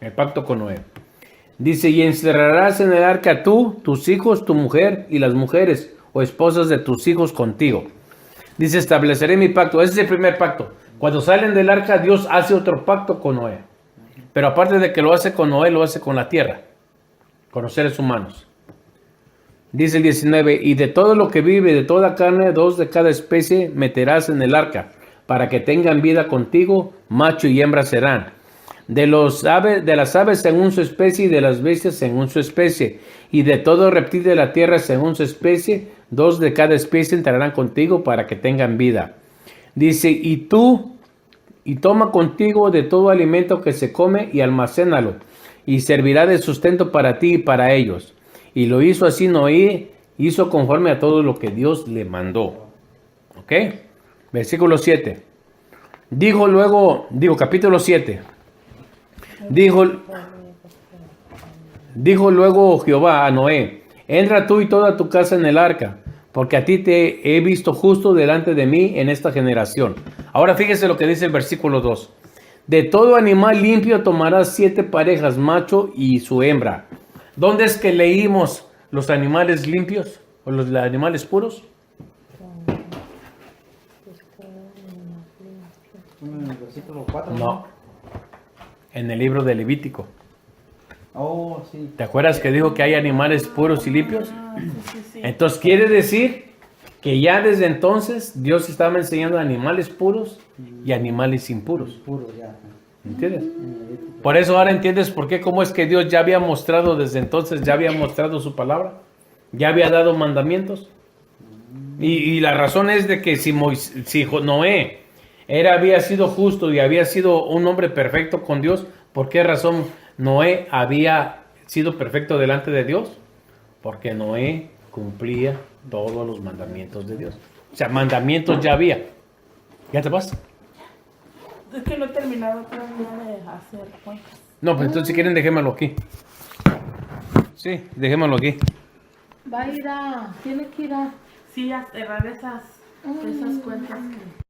El pacto con Noé. Dice, y encerrarás en el arca tú, tus hijos, tu mujer y las mujeres o esposas de tus hijos contigo. Dice, estableceré mi pacto. Ese es el primer pacto. Cuando salen del arca, Dios hace otro pacto con Noé. Pero aparte de que lo hace con Noé, lo hace con la tierra, con los seres humanos. Dice el 19, y de todo lo que vive, de toda carne, 2 de cada especie meterás en el arca, para que tengan vida contigo, macho y hembra serán. De las aves según su especie, y de las bestias según su especie, y de todo reptil de la tierra según su especie, 2 de cada especie entrarán contigo para que tengan vida. Dice, y toma contigo de todo alimento que se come y almacénalo, y servirá de sustento para ti y para ellos. Y lo hizo así Noé, hizo conforme a todo lo que Dios le mandó. ¿Ok? Versículo 7. Capítulo 7. Dijo luego Jehová a Noé, entra tú y toda tu casa en el arca, porque a ti te he visto justo delante de mí en esta generación. Ahora fíjese lo que dice el versículo 2. De todo animal limpio tomarás 7 parejas, macho y su hembra. ¿Dónde es que leímos los animales limpios o los animales puros? En el versículo 4. No. En el libro de Levítico. Oh, sí. ¿Te acuerdas que dijo que hay animales puros y limpios? Sí. Entonces quiere decir que ya desde entonces Dios estaba enseñando animales puros y animales impuros. Puro ya. ¿Entiendes? Por eso ahora entiendes por qué, cómo es que Dios ya había mostrado desde entonces, ya había mostrado su palabra, ya había dado mandamientos. Y la razón es de que si Noé había sido justo y había sido un hombre perfecto con Dios, ¿por qué razón Noé había sido perfecto delante de Dios? Porque Noé cumplía todos los mandamientos de Dios. O sea, mandamientos ya había. ¿Ya te vas? Es que no he terminado todavía de hacer cuentas. No, pues entonces si quieren dejémoslo aquí. Sí, dejémoslo aquí. Va a ir tiene que ir a... Sí, a cerrar esas cuentas que...